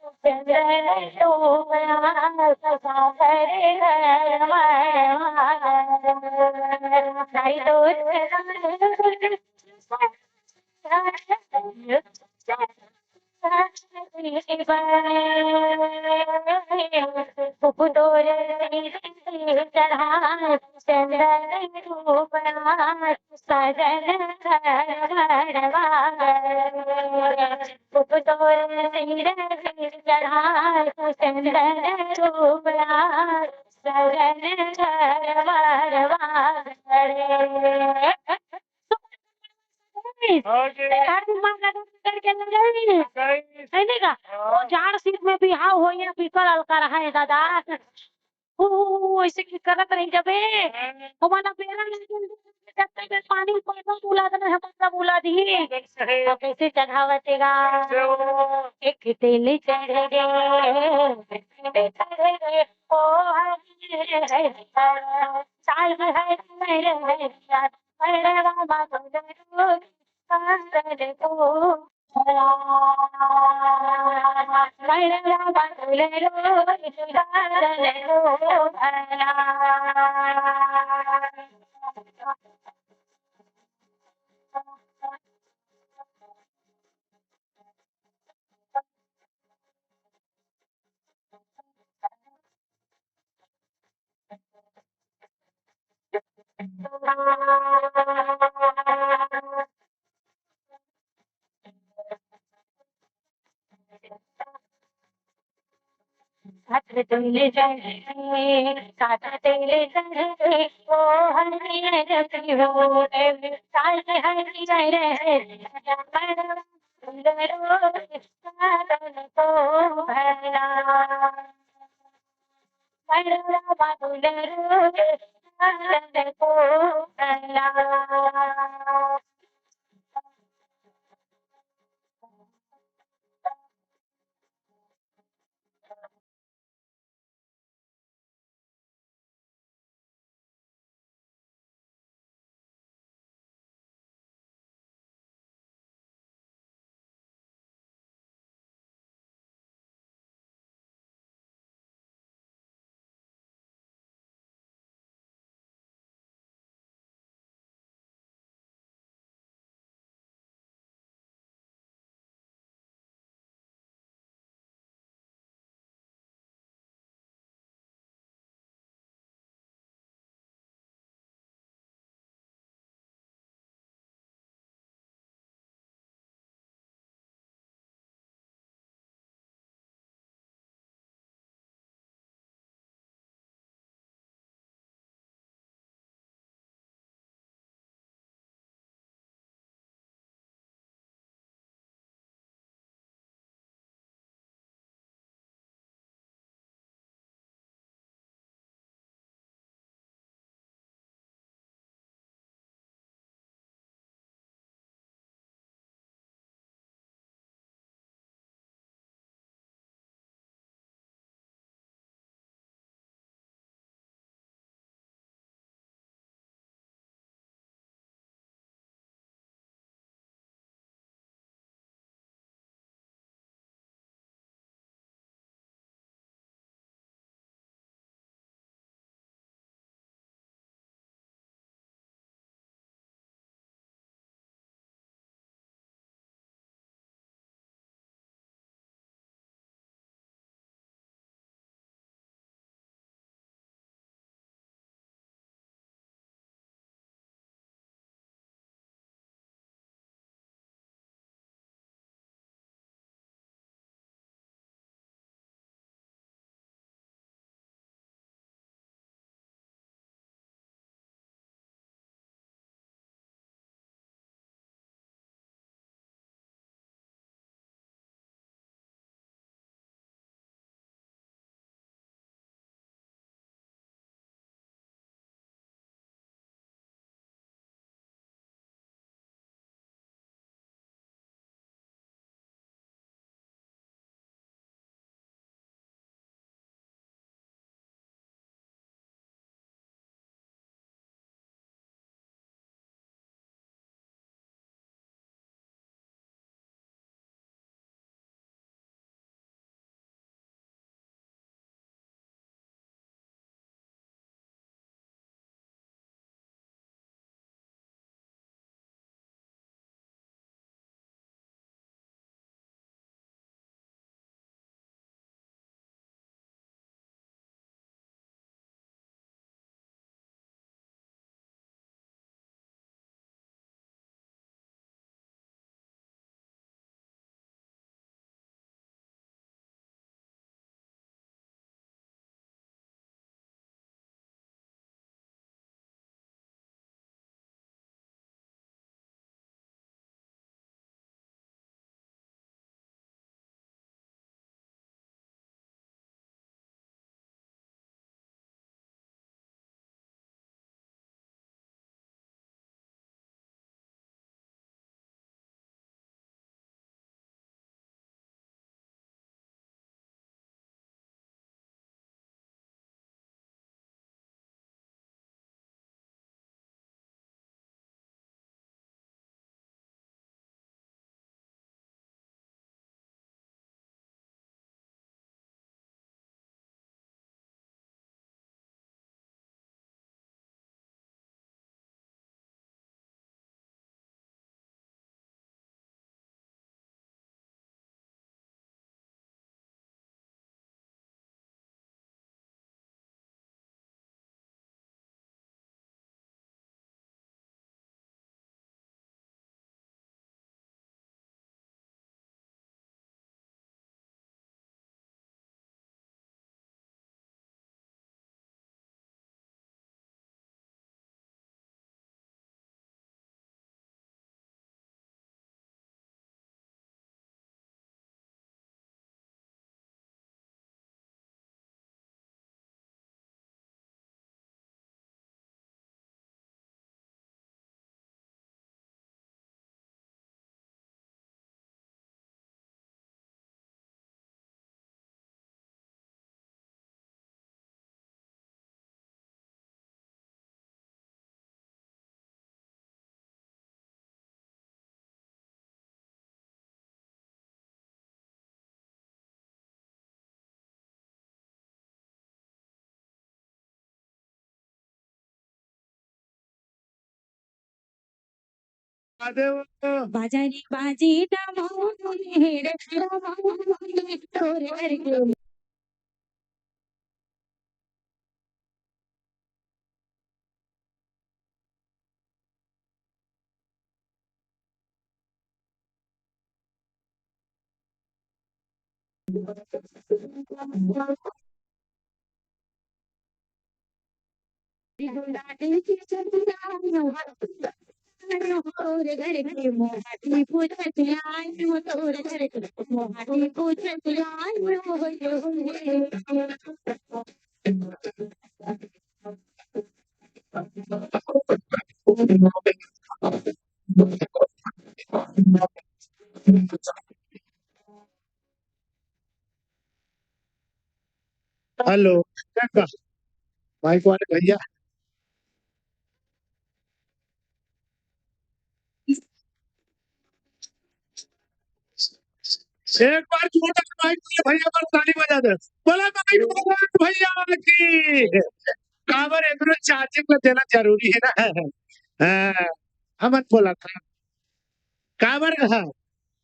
Speaker 3: चंदन चूपना सागर नहीं तो
Speaker 2: ओके
Speaker 3: नहीं का वो झाड़ सीट में बिहाव हो या पीकर अलका रहा है दादा ऐसे की करत नहीं जबे हमारा बेरा लेकिन जब तक पानी पैसा बुला देना है मतलब बुला दी तो कैसे चढ़ावतेगा एक तेल चढ़ गए ओ हरे साल है मेरे बाबा हाथ तुले चढ़े काटा तेरे चढ़े ओ हरे रखी हो साल हरी रहे को भला
Speaker 2: महादेव
Speaker 3: बाजारी बाजी डमोरे रे डमोरे तोरे करके लाडली की चंद्रिया तोरे घर के मोहाती पूछते आई वो तोरे घर के मोहाती पूछते आई वो
Speaker 2: हेलो क्या माइक वाले भैया एक बार छोटा माइक वाले भैया पर ताली बजा दे बोला माइक वाले भैया की काबर एक चार्जिंग में देना जरूरी है ना हाँ, हम बोला था काबर कहा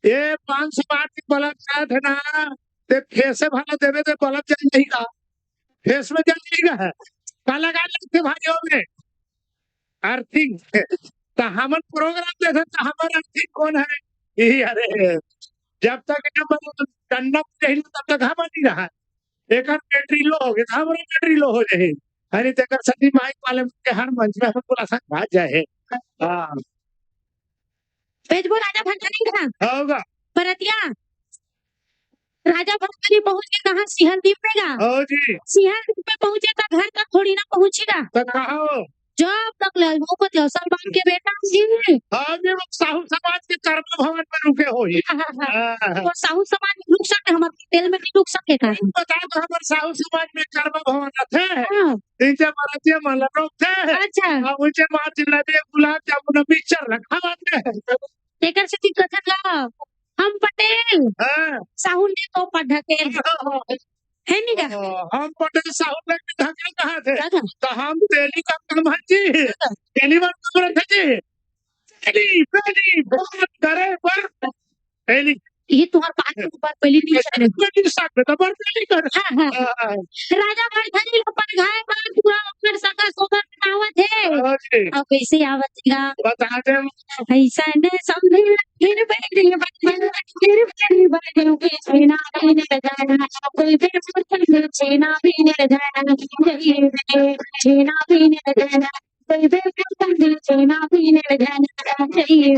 Speaker 2: ये 500 वाट की बल्ब का है ना ते फेस से भला देवे ते बल्ब जल जाएगा फेस में जल जाएगा का लगा लेते भाइयों में अर्थिंग तो हमन प्रोग्राम देखे तो हमारा अर्थिंग कौन है यही अरे जब तक ठंडा नहीं तब तक हम नहीं रहा एक बैटरी लो हो गया हमारा बैटरी लो हो जाए अरे तेकर सती माइक वाले के हर मंच में हम बोला सा भाग जाए हाँ
Speaker 3: पेजबो राजा भंडारी कहा
Speaker 2: होगा
Speaker 3: परतिया राजा भंडारी पहुंच के कहा सिहर द्वीप में गा
Speaker 2: हो जी
Speaker 3: सिहर द्वीप में पहुंचे तो घर तक थोड़ी ना पहुंचेगा
Speaker 2: तो कहो
Speaker 3: जब तक लड़कों को सलमान के बेटा जी
Speaker 2: हाँ ये लोग साहू समाज के कर्म भवन में रुके हो ही
Speaker 3: तो साहू समाज में रुक सकते हमारे तेल में नहीं रुक सके का
Speaker 2: बता दो हमारे साहू समाज में कर्म भवन थे
Speaker 3: हाँ,
Speaker 2: नीचे मराठी मन लोग थे
Speaker 3: अच्छा
Speaker 2: और ऊंचे मार जिलेबी गुलाब जामुन मिक्सचर रखा बात है
Speaker 3: तेकर से कथन ला हम पटेल
Speaker 2: हाँ
Speaker 3: साहू ने तो पढ़केल है नहीं का
Speaker 2: हम पटेल साहू ने ढके कहा थे
Speaker 3: दादा
Speaker 2: तो हम तेली का काम है जी तेली बात कर रहे थे जी तेली बहुत करे पर तेली
Speaker 3: ये तुम्हारे बात पहली नहीं कर रहे
Speaker 2: तेली साथ तो पर तेली कर
Speaker 3: हाँ हाँ राजा भरथरी अपन घाय पर पूरा अपना सका सोकर बनावत है अब कैसे आवत
Speaker 2: बता दे
Speaker 3: ऐसा ने समझे फिर बैठे बने के सेना भी न जाना कोई भी मुर्तल सेना भी न जाना सेना भी न जाना कोई भी मुर्तल सेना भी न जाना चाहिए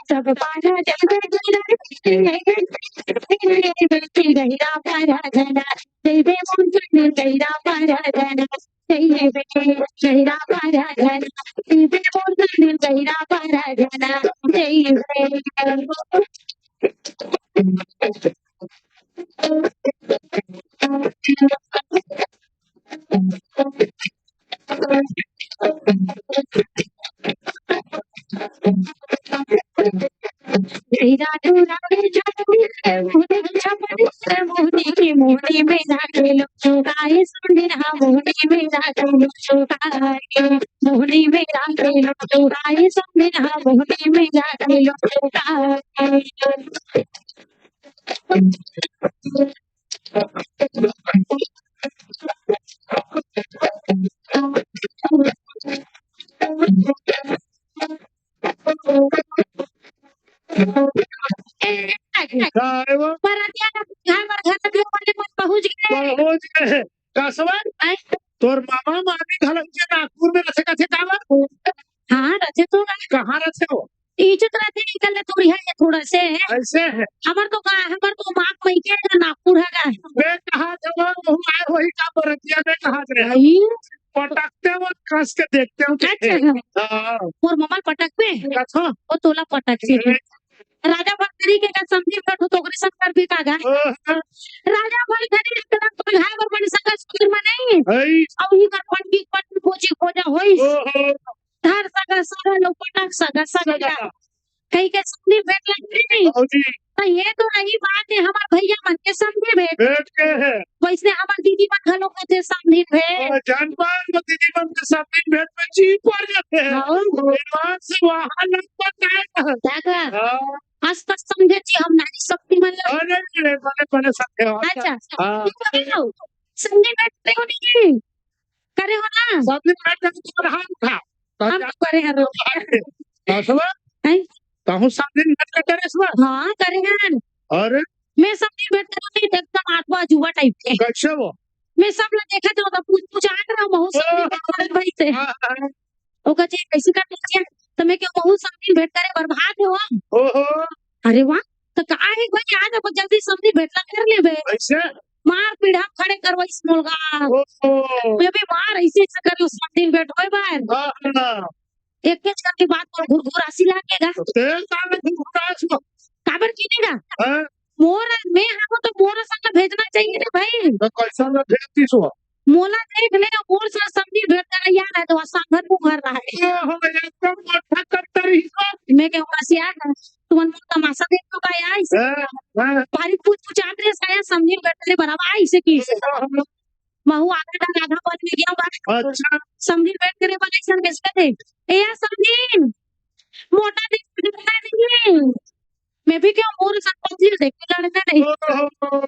Speaker 3: सब पारा गहिरा पारा धना देवे मुंडन गहिरा पारा धना गहिरा पारा धना देवे मुंडन गहिरा पारा धना मोहनी में जाके लुकाए सुनना मोहनी में जाके लुकाए मोहनी में जाके लुकाए सुनना मोहनी में जाके लुकाए
Speaker 2: पहुंच गए कसवा तोर मामा मामी घर के नागपुर में रखे कथे कावा
Speaker 3: हाँ रथे तो
Speaker 2: कहाँ रखे हो
Speaker 3: इज्जत रहते निकल तो रिहा है थोड़ा से
Speaker 2: ऐसे है
Speaker 3: हमार तो माँ मई के नागपुर है
Speaker 2: वे कहा जब वो आए वही का बरतिया में कहा रहे पटकते वो कस के देखते हो
Speaker 3: और मम्मा पटक पे
Speaker 2: कथो
Speaker 3: वो तोला पटक से राजा भरथरी के का समझी का ठोकरी शंकर भी का गा राजा भरथरी के का तो घाय बर बन सका स्कूल में नहीं अब ही कर पंडित पट पूछी खोजा होई धर सका सारा लोग पटक सका कहीं के समझी भेट लगी
Speaker 2: जी
Speaker 3: तो ये तो रही बात है हमार भैया मन के समझी भेट
Speaker 2: भेट के है
Speaker 3: वैसे हमार दीदी मन घलो को थे समझी भेट
Speaker 2: और जानबाज में दीदी मन के साथ दिन भेट में जी पड़ जाते हैं
Speaker 3: हाँ।
Speaker 2: वहाँ से वहाँ लग पड़ता है
Speaker 3: जागा
Speaker 2: हाँ,
Speaker 3: आज तक समझे जी हम नारी शक्ति मन लगे।
Speaker 2: अरे बड़े बड़े सत्य हो
Speaker 3: अच्छा
Speaker 2: हाँ
Speaker 3: समझी भेट करे हो नहीं करे हो ना
Speaker 2: सब दिन भेट करके तुम्हारा हाथ था
Speaker 3: हम तो करे हैं रोज
Speaker 2: सुबह
Speaker 3: हैं?
Speaker 2: कहूँ सब दिन भेट करते रहे सुबह
Speaker 3: हाँ करे हैं
Speaker 2: अरे
Speaker 3: मैं समझी भेट करो नहीं एकदम आत्मा जुआ टाइप के
Speaker 2: कैसे वो
Speaker 3: मैं सब लोग देखा तो होता पूछ पूछ आ रहा बहुत समझी भेट करे भाई से
Speaker 2: हाँ, हाँ,
Speaker 3: वो कहते कैसे कर लीजिए तो मैं क्यों बहुत समझी भेट करे बर्बाद हो
Speaker 2: ओहो
Speaker 3: अरे वाह तो कहा है भाई आज अब जल्दी समझी भेटला कर ले बे
Speaker 2: ऐसे
Speaker 3: मार पीढ़ा खड़े करवा इस मुलगा
Speaker 2: ओहो
Speaker 3: मैं भी मार ऐसे कर उस दिन बैठ होए बाहर
Speaker 2: हाँ
Speaker 3: एक एक करके बात पर घुर घुर आसी लागेगा
Speaker 2: तेल काले घुरास को
Speaker 3: काबर कीनेगा
Speaker 2: हाँ
Speaker 3: मोर मैं हमको तो मोर संग भेजना चाहिए रे भाई
Speaker 2: तो कैसा ना भेजती सो
Speaker 3: मोला देख ले मोर से समझी भेट कर यार है तो सांभर को घर रहा है
Speaker 2: हो एकदम मोटा कट्टर ही को
Speaker 3: मैं कहूँ रसिया तुमन तमाशा देख तो का यार इसे
Speaker 2: हाँ
Speaker 3: भारी पूछ पूछ आते साया समझी भेट ले बराबर ऐसे की महू आगे डाल आधा बन में गया बात
Speaker 2: अच्छा
Speaker 3: समझी बैठ करे बने सन कैसे थे ए यार समझी मोटा दिखता नहीं मैं भी क्यों मोर संपत्ति देख के लड़ना नहीं
Speaker 2: ओहो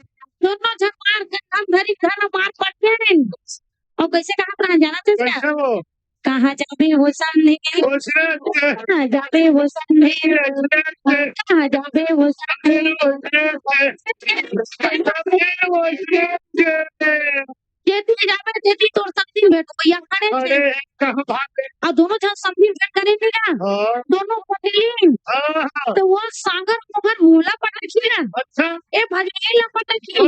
Speaker 3: दोनों झक मार के हम धरी घर मार पड़ते हैं और कैसे कहाँ कहाँ जाना था क्या
Speaker 2: कैसे वो
Speaker 3: कहाँ जाबे हो सामने
Speaker 2: ओसे
Speaker 3: कहाँ जाबे हो सामने कहाँ जाबे हो सामने जेती जाबे जेती तोर समझी बैठ भैया खड़े थे
Speaker 2: अरे कहाँ भागे
Speaker 3: और दोनों जन समझी बैठ करेंगे ना
Speaker 2: हाँ
Speaker 3: दोनों पटेली
Speaker 2: हाँ
Speaker 3: तो वो सागर मगर मोला पटकी ना
Speaker 2: अच्छा
Speaker 3: ए भजनी ला पटकी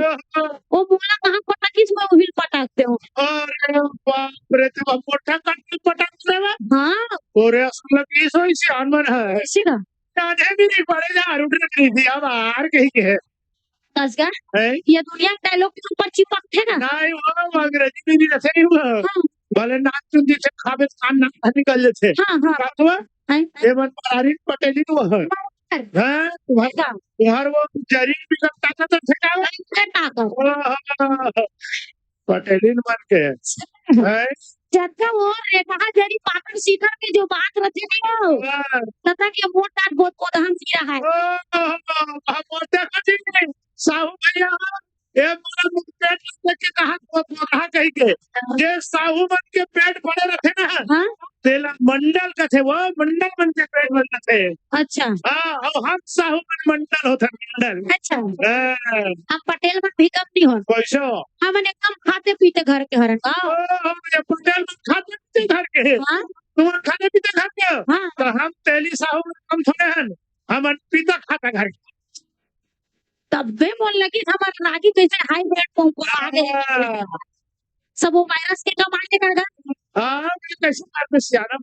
Speaker 3: वो मोला कहाँ पटकी मैं उहिल पटाकते हो
Speaker 2: अरे बाप रे तो मोटा कट्टी पटक रहा
Speaker 3: हाँ
Speaker 2: ओरे असल की सोई से अनमन है
Speaker 3: इसी का
Speaker 2: आधे भी नहीं पड़े जा उठ रही थी अब हार कहीं के है
Speaker 3: कसगा
Speaker 2: हैं?
Speaker 3: ये दुनिया के डायलॉग के ऊपर चिपकते ना
Speaker 2: नहीं वो अंग्रेजी में भी रसे नहीं हुआ
Speaker 3: हाँ
Speaker 2: भले नाच चुन जी से खाबे खान ना निकल जाते
Speaker 3: हाँ हाँ
Speaker 2: का हुआ
Speaker 3: हाँ,
Speaker 2: ये मन पारी पटेली तो है हैं तुम्हार वो जरी भी करता था तो ठेका
Speaker 3: टाका
Speaker 2: पटेली मन के हैं
Speaker 3: जब वो रेखा जरी पातर सीकर के जो बात रहती नहीं हो तथा के मोट डाट बहुत पोदहन सी रहा है
Speaker 2: मोटा कटी नहीं साहू भैया ये मोरा मुख पेट देख के कहा कही के ये साहू मन के पेट बड़े रखे ना
Speaker 3: हाँ
Speaker 2: तेला मंडल का थे वो मंडल मन के पेट बनते थे
Speaker 3: अच्छा
Speaker 2: हाँ और हम साहू मन मंडल होता मंडल
Speaker 3: अच्छा
Speaker 2: हाँ,
Speaker 3: हम पटेल में भी कम नहीं हो
Speaker 2: कैसो
Speaker 3: हम एकदम खाते पीते घर के हरन का
Speaker 2: ये पटेल मन खाते पीते घर के हैं
Speaker 3: हाँ
Speaker 2: तुम खाते पीते घर के हो
Speaker 3: हाँ
Speaker 2: तो हम तेली साहू मन कम थोड़े हैं हम पीता खाता घर के
Speaker 3: तब भी बोल लगी हमारे रागी कैसे हाई ब्लड पंप आ गए सब वो वायरस के कमाने का
Speaker 2: हाँ मैं कैसे करते सियाना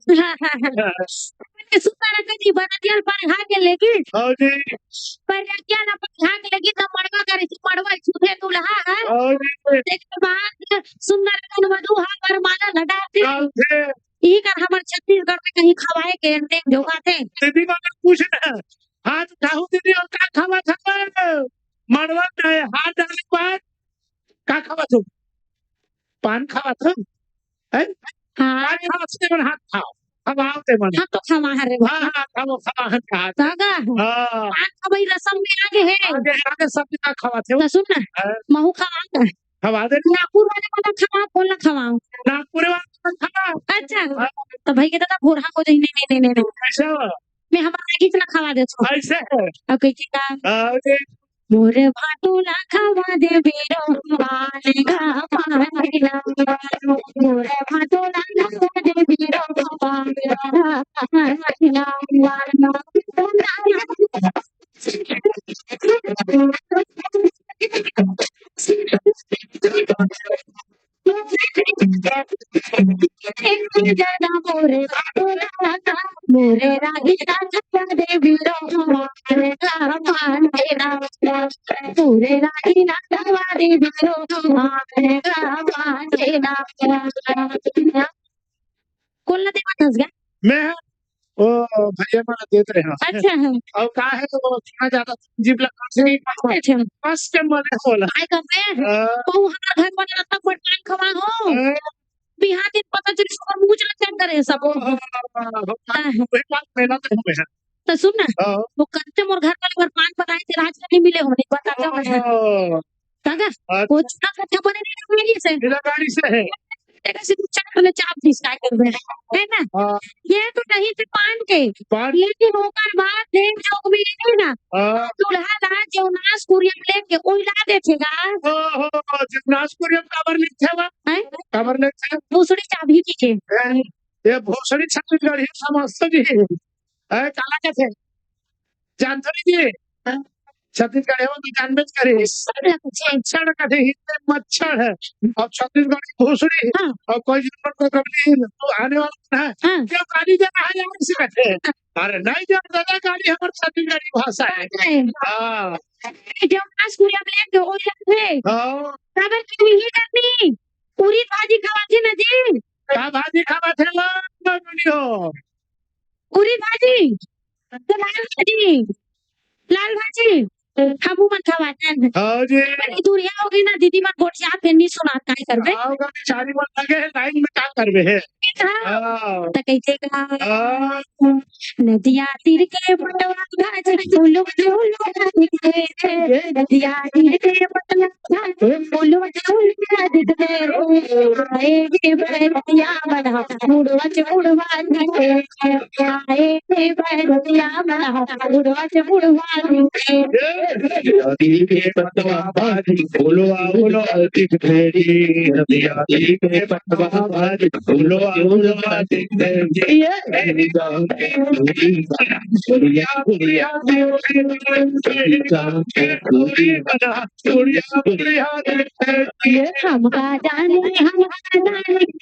Speaker 3: सुतारा के जी बना दिया पर खा के लेगी
Speaker 2: और जी
Speaker 3: पर क्या ना पर खा के लेगी तो मड़वा करे थी मड़वा छूटे दूल्हा है
Speaker 2: और जी
Speaker 3: देखने बाद सुंदर कन वधु हा पर माला लड़ाते
Speaker 2: कल थे
Speaker 3: यही कर हमारे छत्तीसगढ़ में कहीं खवाए के अंडे जोगा थे
Speaker 2: दीदी को अगर पूछना हाथ उठाओ दीदी और का खावा था मड़वा में हाथ डालने के बाद का खावा तुम पान खावा था है
Speaker 3: हाँ
Speaker 2: पान खावा से मन हाथ खाओ अब आओ ते मन
Speaker 3: हाँ तो खवा हरे
Speaker 2: हाँ हाँ खाओ खावा हाथ खा
Speaker 3: दादा
Speaker 2: हाँ
Speaker 3: आज खबई रसम में आगे है
Speaker 2: आगे आगे सब का खावा थे
Speaker 3: तो सुन ना
Speaker 2: हाँ।
Speaker 3: महू खवा का
Speaker 2: खवा दे
Speaker 3: नागपुर वाले वाला खवा बोलना खवाओ
Speaker 2: नागपुर वाला खावा
Speaker 3: अच्छा तो भाई के दादा भोरहा को नहीं नहीं नहीं नहीं
Speaker 2: कैसा
Speaker 3: मैं हमारा कितना खवा दे छो
Speaker 2: ऐसे है
Speaker 3: अब कह का
Speaker 2: और
Speaker 3: मोरे भाटूला खवा दे बेरो मालेगा मालेगा मोरे भाटूला खवा दे बेरो मालेगा मोरे भाटूला मोरे रागी खवा दे बेरो मालेगा पूरे राही ना दवारी बिरो मारेगा मारेगा कोल्ला देवा नस गया
Speaker 2: मैं ओ भैया मला देत रहे हैं
Speaker 3: अच्छा है
Speaker 2: और का है तो इतना ज्यादा जीप लगा से
Speaker 3: अच्छा
Speaker 2: फर्स्ट टाइम मने होला
Speaker 3: काय करते तो हमारा घर वाला तक पटान खवा हो बिहार दिन पता चली सुबह मुंह चला चेक करे सब
Speaker 2: वही बात मेहनत है
Speaker 3: तो सुन ना वो कच्चे मोर घर वाले घर पान पकाए थे राज नहीं मिले होने बताता हूँ काका वो छोटा कच्चा बने नहीं मेरी से
Speaker 2: मेरा गाड़ी से है
Speaker 3: तेरा से चल वाले चाप दिस काय कर रहे है ना ये तो नहीं थे पान के लेकिन होकर बात देव जोग में है ना दूल्हा ला जौनास कुरियम लेके ओइला देखेगा
Speaker 2: जगन्नाथ कुरियम कवर लिख थे
Speaker 3: हैं
Speaker 2: कवर लिख थे
Speaker 3: दूसरी चाबी की
Speaker 2: ये भोसड़ी छत्तीसगढ़ ही समझते जी है काला कैसे जानते जी छत्तीसगढ़ है तो जानबे करे मच्छर का मच्छर है और छत्तीसगढ़ की भोसड़ी और कोई नंबर को कभी तो आने वाला है क्यों गाड़ी देना है यहाँ से बैठे अरे नहीं जब दादा गाड़ी हमारे छत्तीसगढ़ी भाषा है हाँ
Speaker 3: जब आज पूरा ब्लैक हो जाते खबर क्यों ही करनी पूरी भाजी खवाती ना जी
Speaker 2: क्या भाजी खावा थे वीडियो
Speaker 3: पूरी भाजी लाल भाजी हमू मन खवाते हैं
Speaker 2: हाँ जी
Speaker 3: दूरिया हो गई ना दीदी मन गोटिया पे नहीं सुना काय करबे
Speaker 2: आओगा बेचारी मन लगे है लाइन में काम करबे है
Speaker 3: त कैसे का नदिया तीर के पटवा भाज फूलो नदिया तीर के पटवा फूलो आए के बरतिया बना मुड़वा आए के बरतिया बना मुड़वा
Speaker 2: नदी के पतवा भाजी फूलवा फूलो दिख भेड़ी नदी के पतवा भाजी फूलवा फूलो दिख भेड़ी ये गांव के कुड़िया कुड़िया कुड़िया
Speaker 3: ये हमका जाने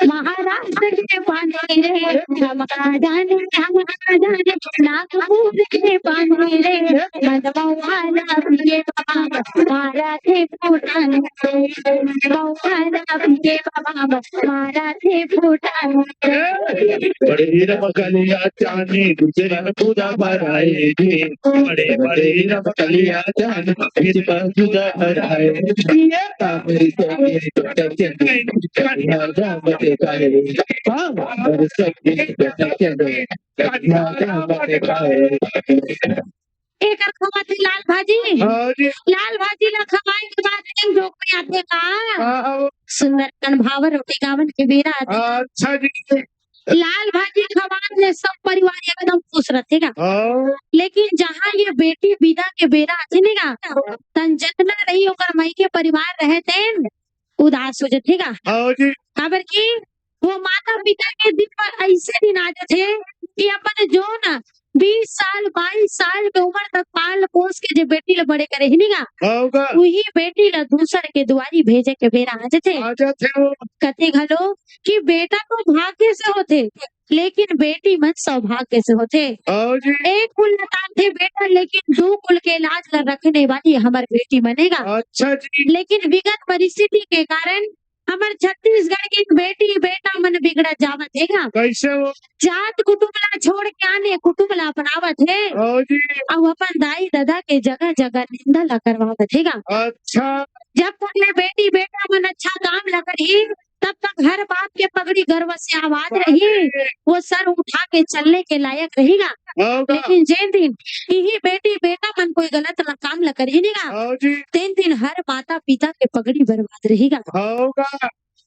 Speaker 3: महाराष्ट्र के पानी रे हमका जाने नागपुर के पानी रे मनवाला पिए बाबा मारा थे फूटान मौहाना पिए बाबा मारा थे फूटान
Speaker 2: बड़े रमकलिया चांदी दूसरे में पूजा भराए थे बड़े बड़े रमकलिया चांदी फिर पर पूजा भराए मेरी तो मेरी तो टेंशन कन्या राम देखा है हाँ मेरे सब मेरी तो टेंशन कन्या राम देखा है
Speaker 3: एक खवा थे लाल भाजी लाल भाजी ला खवाए के बाद एक जोक में आते का सुंदर कन भावर रोटी गावन के बेरा
Speaker 2: अच्छा जी
Speaker 3: लाल भाजी खवान ले सब परिवार एकदम खुश रहेगा लेकिन जहाँ ये बेटी विदा के बेरा आथेगा तन जितना रही ओकर मई के परिवार रहते उदास हो जातेगा खबर की वो माता पिता के दिन पर ऐसे दिन आ जाते कि अपन जो ना 20 साल 22 साल के उम्र तक पाल पोस के जो बेटी ले बड़े करे ही नहीं वही बेटी ला दूसर के दुआरी भेजे के बेरा आ जाते कते घलो कि बेटा तो भाग्य से होते लेकिन बेटी मन सौभाग्य से होते एक कुल लतान थे बेटा लेकिन 2 कुल के लाज ला रखने वाली हमार बेटी बनेगा
Speaker 2: अच्छा जी
Speaker 3: लेकिन विगत परिस्थिति के कारण हमार छत्तीसगढ़ की बेटी बेटा मन बिगड़ा जावत हैगा
Speaker 2: कैसे वो
Speaker 3: जात कुटुंब ला छोड़ के आने कुटुंब ला अपनावत है अब अपन दाई दादा के जगह जगह निंदा ला करवावत हैगा
Speaker 2: अच्छा
Speaker 3: जब तक ये बेटी बेटा मन अच्छा काम ला करी तब तक हर बात के पगड़ी गर्व से आवाज रही वो सर उठा के चलने के लायक रहेगा लेकिन जिन दिन यही बेटी बेटा मन कोई गलत काम ला करेगा तीन दिन हर माता पिता के पगड़ी बर्बाद रहेगा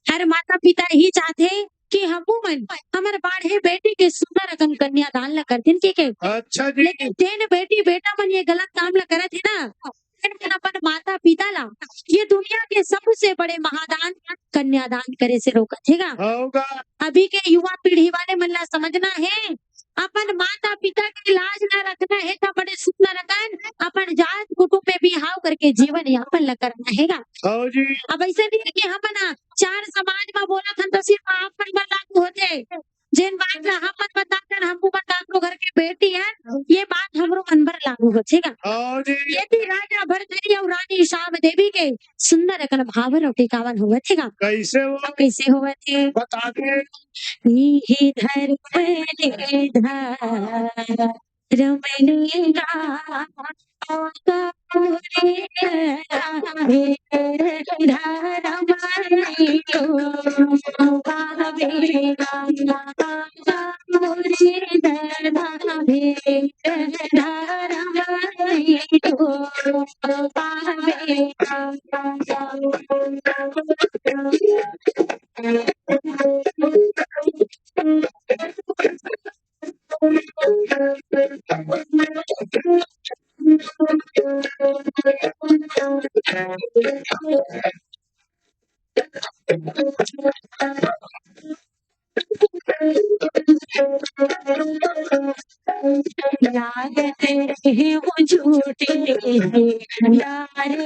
Speaker 3: हर माता पिता यही चाहते कि हमू मन हमारे बाढ़े बेटी के सुंदर अगन कन्यादान ला कर दिन के
Speaker 2: अच्छा
Speaker 3: लेकिन जिन बेटी बेटा मन ये गलत काम ला करत है ना अपन माता पिता ला ये दुनिया के सबसे बड़े महादान कन्यादान करे से रोकत हैगा अभी के युवा पीढ़ी वाले मन ला समझना है अपन माता पिता के लाज न रखना है तो बड़े सुख न रखन अपन जात कुटुंब में भी हाव करके जीवन यापन ला करना हैगा अब ऐसे नहीं कि हम ना 4 समाज में बोला था तो सिर्फ आप पर लागू होते जिन बात ला हम बताकर हमको बता घर के बेटी है ये बात हमरो मन पर लागू हो ठीक है
Speaker 2: हाँ जी
Speaker 3: यदि राजा भरतरी और रानी शाम देवी के सुंदर अकन भावर और टिकावन हुए थे का
Speaker 2: कैसे हो
Speaker 3: कैसे हुए थे
Speaker 2: बता के
Speaker 3: ही धर पे धार रमणीगा लागते हैं वो झूठे यारे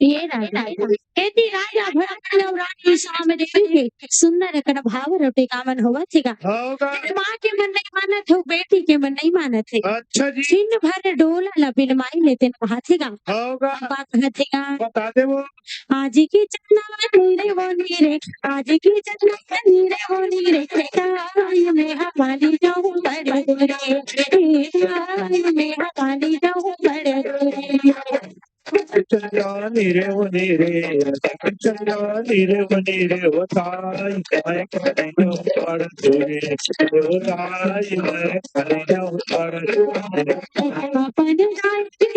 Speaker 3: ये यदि राजा भरत और रानी शाम देवी के सुंदर अकन भावर और टिकावन हुआ थे का
Speaker 2: होगा
Speaker 3: माँ के मन नहीं मानत हो बेटी के मन नहीं मानत है
Speaker 2: अच्छा जी
Speaker 3: दिन भर डोला लबिन माई लेते नहा थे का
Speaker 2: होगा
Speaker 3: बात कहते का
Speaker 2: बता दे वो
Speaker 3: आज की चन्ना नीरे वो नीरे आज की चन्ना नीरे वो नीरे ताई में हमारी जाऊं बड़े रे ताई में हमारी जाऊं बड़े रे
Speaker 2: चंदा नीरे वो नीरे चंदा नीरे वो नीरे वो ताई मैं कहीं पड़ तुझे वो ताई मैं कहीं पड़
Speaker 3: अपने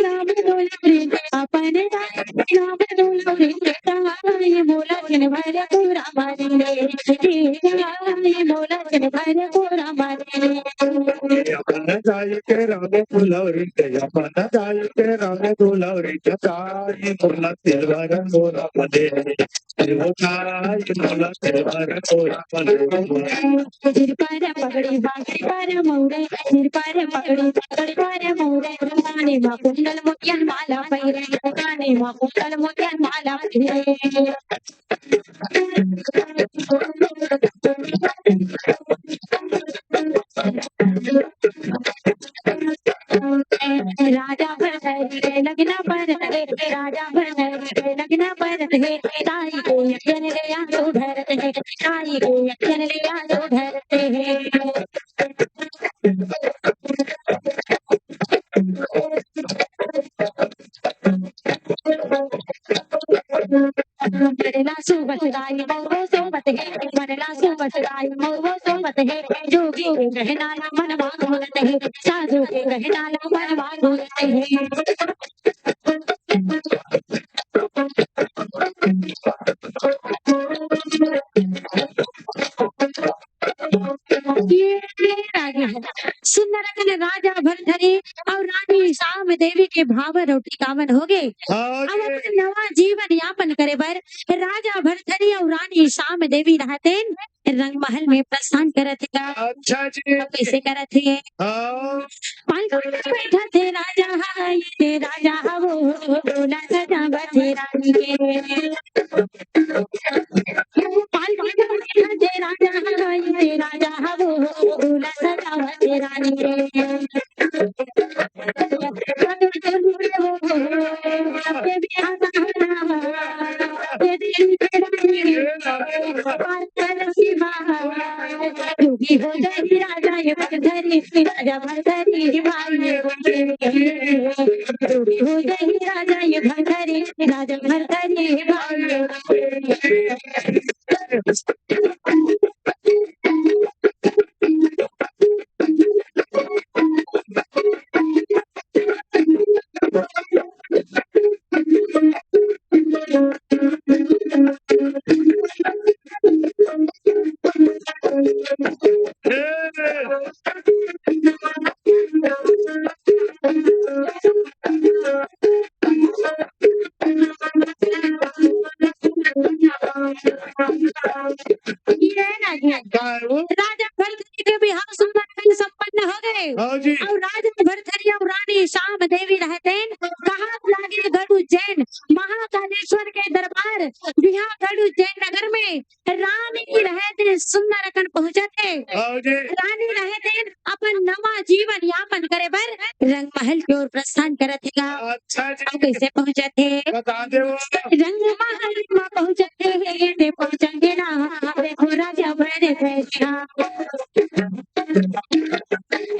Speaker 3: राम डोलरे अपने राम डोलरे ताई मोला के भरे पूरा मारे रे ताई मोला के भरे पूरा मारे रे
Speaker 2: अपन जाई के रंगे फुलौरी अपन जाई के रंगे फुलौरी ताई मोला सिलवर मोरा मदे वो ताई मोला सिलवर मोरा मदे
Speaker 3: सिर पर पगड़ी बांगड़ी पर मौरे सिर पर पगड़ी बांगड़ी पर मौरे काने मा कुंडल मोतियन माला पैरे काने मा कुंडल मोतियन माला पैरे राजा भरत लगना पर राजा भरत लगना पर ताई को यज्ञ ले आलो भरत है ताई को यज्ञ ले आलो भरत है बड़ला सुबत गाई मौरो सोबत है मनला सुबत गाई मौरो सोबत है जोगी के कहना ला मन भागवत है साधु के कहना ला मन भागवत है सुंदरकन राजा भरथरी और रानी शाम देवी के भावर और टिकावन हो गए।
Speaker 2: हाँ
Speaker 3: अब
Speaker 2: जी
Speaker 3: अपने नवा जीवन यापन करे बर राजा भरथरी और रानी शाम देवी रहते रंग महल में प्रस्थान करत थे।
Speaker 2: अच्छा जी
Speaker 3: अब कैसे करत थे?
Speaker 2: हाँ
Speaker 3: पालकी में बैठा थे राजा ये थे राजा वो बोला सजा थे रानी के पालकी में बैठा थे राजा ये थे राजा वो बोला सजा थे रानी योगी हो जाए राजा ये भरथरी राजा भरथरी भाई योगी हो जाए राजा ये भरथरी राजा भरथरी भाई राजा भरथरी के बिहार सुंदर संपन्न हो गए
Speaker 2: हाँ जी
Speaker 3: और राजा भरथरी और रानी शाम देवी रहते कहा लागे गढ़ उज्जैन महाकालेश्वर के दरबार बिहार गढ़ उज्जैन नगर में रानी रहते सुंदरकन पहुंचे थे।
Speaker 2: हाँ जी
Speaker 3: रानी रहते अपन नवा जीवन यापन करे बर रंग महल की ओर प्रस्थान करत थे।
Speaker 2: अच्छा
Speaker 3: अब
Speaker 2: जी
Speaker 3: कैसे पहुंचे थे?
Speaker 2: बता दे वो
Speaker 3: रंग महल में पहुंचे थे पहुंचेंगे ना देखो राजा भरे थे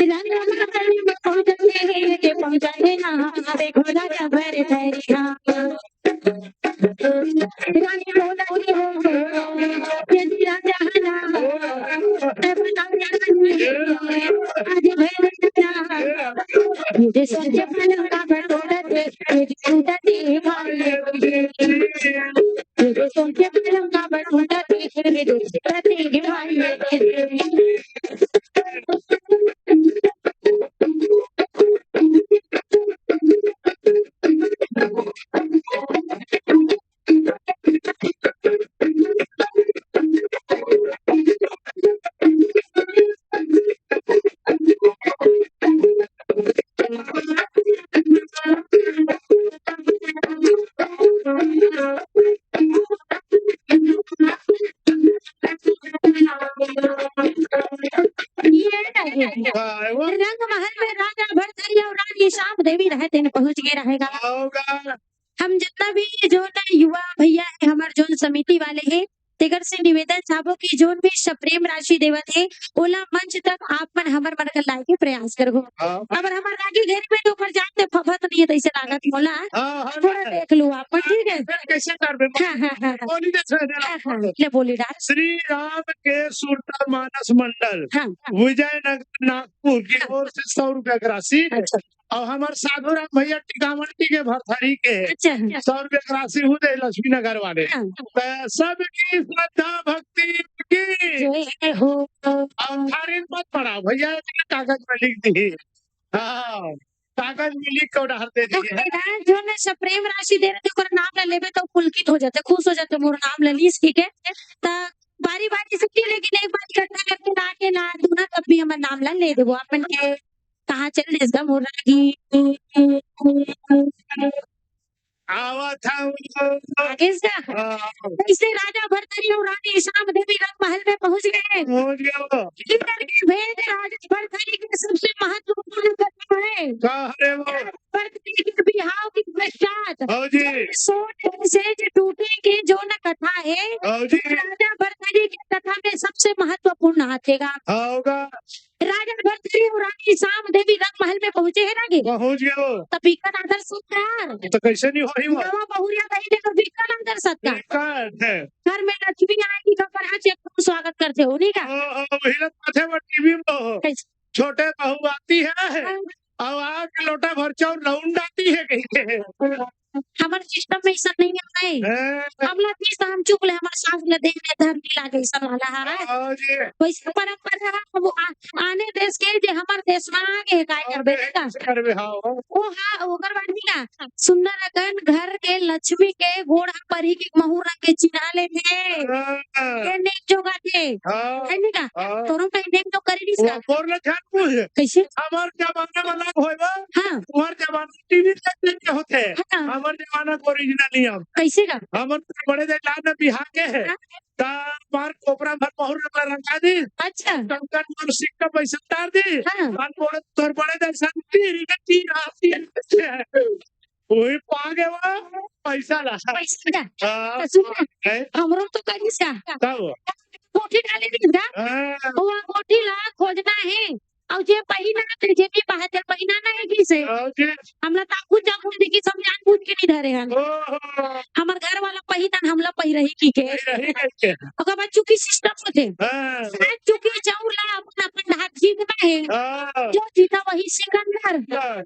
Speaker 3: रंग महल में पहुंचे ना देखो राजा भरे थे रानी बोला यदि राजा तब आज भरे मुझे सच मन का बड़ोड़ा देख छूटा दे भाई मुझे सोचे मन का बड़ोड़ा देख छूटा दे भाई
Speaker 2: हाँ, वो
Speaker 3: रंग महल में राजा भरथरी और रानी शाम देवी रहते न पहुंच गए रहेगा।
Speaker 2: होगा
Speaker 3: हम जितना भी जो ना युवा भैया है हमारे जोन समिति वाले हैं तेगर से निवेदन चाहबो की जोन भी सप्रेम राशि देवत है ओला मंच तक आप मन हमर मन कर लाए के प्रयास करबो।
Speaker 2: हाँ
Speaker 3: अगर हमार रागी घर में तो ऊपर जाते फफत नहीं है तैसे लागत मोला
Speaker 2: हाँ हाँ
Speaker 3: थोड़ा देख लो आप ठीक है।
Speaker 2: फिर कैसे कर बे
Speaker 3: हाँ हाँ हाँ
Speaker 2: बोली दे
Speaker 3: हाँ ले बोली डाल
Speaker 2: श्री राम के सुरता मानस मंडल
Speaker 3: हाँ
Speaker 2: विजयनगर नागपुर की ओर से 100 रुपया की राशि
Speaker 3: अच्छा
Speaker 2: और हमारे साधुराम भैया टिकामंडी के भरथरी के
Speaker 3: अच्छा
Speaker 2: 100 रुपया की राशि हुए लक्ष्मी नगर वाले
Speaker 3: हाँ
Speaker 2: तो सबकी श्रद्धा भक्ति की
Speaker 3: जो हो
Speaker 2: और थारी मत पढ़ाओ भैया कागज में लिख दी हाँ कागज में लिख के उधार दे
Speaker 3: तो
Speaker 2: दिए
Speaker 3: कहना जो ना सप्रेम राशि दे रहे थे नाम ले लेबे तो पुलकित हो जाते खुश हो जाते मोर नाम ले लीस ठीक है ता बारी बारी से की लेकिन एक बार इकट्ठा करके ला के ना दूना तब भी हमार नाम ला ले देबो अपन के कहाँ चल इसका मोर रागी
Speaker 2: आवत
Speaker 3: आगे से इससे राजा भरथरी और रानी शाम देवी रंग महल में पहुंच गए।
Speaker 2: हो गया
Speaker 3: इधर के भेद राजा भरथरी के सबसे महत्वपूर्ण घटना है
Speaker 2: अरे वो
Speaker 3: भरथरी के बिहाव के पश्चात
Speaker 2: हो जी
Speaker 3: सोने से जो टूटे की जो न कथा है
Speaker 2: हो जी
Speaker 3: राजा भरथरी कहानी की कथा में सबसे महत्वपूर्ण हाथेगा
Speaker 2: होगा
Speaker 3: राजा भरतरी और रानी साम देवी रंग महल में पहुंचे है ना गे
Speaker 2: पहुंच गए
Speaker 3: तो बीकन आदर सत्कार
Speaker 2: तो कैसे नहीं हो रही वो
Speaker 3: नवा बहुरिया नहीं देखो बीकन आदर सत्कार
Speaker 2: दिक्कत है
Speaker 3: घर में लक्ष्मी आएगी तो कहा से स्वागत करते हो नहीं का
Speaker 2: महिला माथे में टीवी में हो
Speaker 3: कैसे
Speaker 2: छोटे बहू आती है और आग लोटा भर चाउर लौंड आती है कहीं
Speaker 3: हमारे सिस्टम में ऐसा नहीं है हमला तीस हम चुप ले हमारे सास ले देखने धर नहीं लागे ऐसा वाला है वैसे परंपरा है वो आने देश के जे हमारे देश में आगे काय करबे का ओ हां ओकर बाद नहीं का सुंदर अगन घर के लक्ष्मी के घोड़ा परी के महू रंग के चिन्हाले में के नेक जोगा के है नहीं का तोरो कहीं नेक जो करी दिस का
Speaker 2: और न जान पूछ
Speaker 3: कैसे
Speaker 2: हमार जमाना वाला होएगा
Speaker 3: हां
Speaker 2: तुम्हार जमाना टीवी देखते होते
Speaker 3: हाँ।
Speaker 2: हमार जमाना को ओरिजिनल नियम
Speaker 3: कैसे का
Speaker 2: हमर बड़े दे लान बिहार के है ता मार कोपरा भर मोहर रंगा दी
Speaker 3: अच्छा
Speaker 2: कंकन मार सिक का पैसा तार दी
Speaker 3: हाँ।
Speaker 2: मान बोले तोर बड़े दे संतीरी के तीर आती है वही पागे वो पैसा ला
Speaker 3: पैसे का
Speaker 2: हां
Speaker 3: तो सुन हमरो तो करिस का
Speaker 2: तब
Speaker 3: कोठी डाले दी का वो कोठी ला खोजना है और जे पहिना ते जे भी बाहर पहिना ना है किसे हमला ताकू जाकू देखी सब जान बूझ के नहीं धरे हन हमर घर वाला पहिना हमला पहि रही की के ओकर बाद चुकी सिस्टम होते चुकी चाउर ला अपन अपन ढाक जीतना है जो जीता वही सिकंदर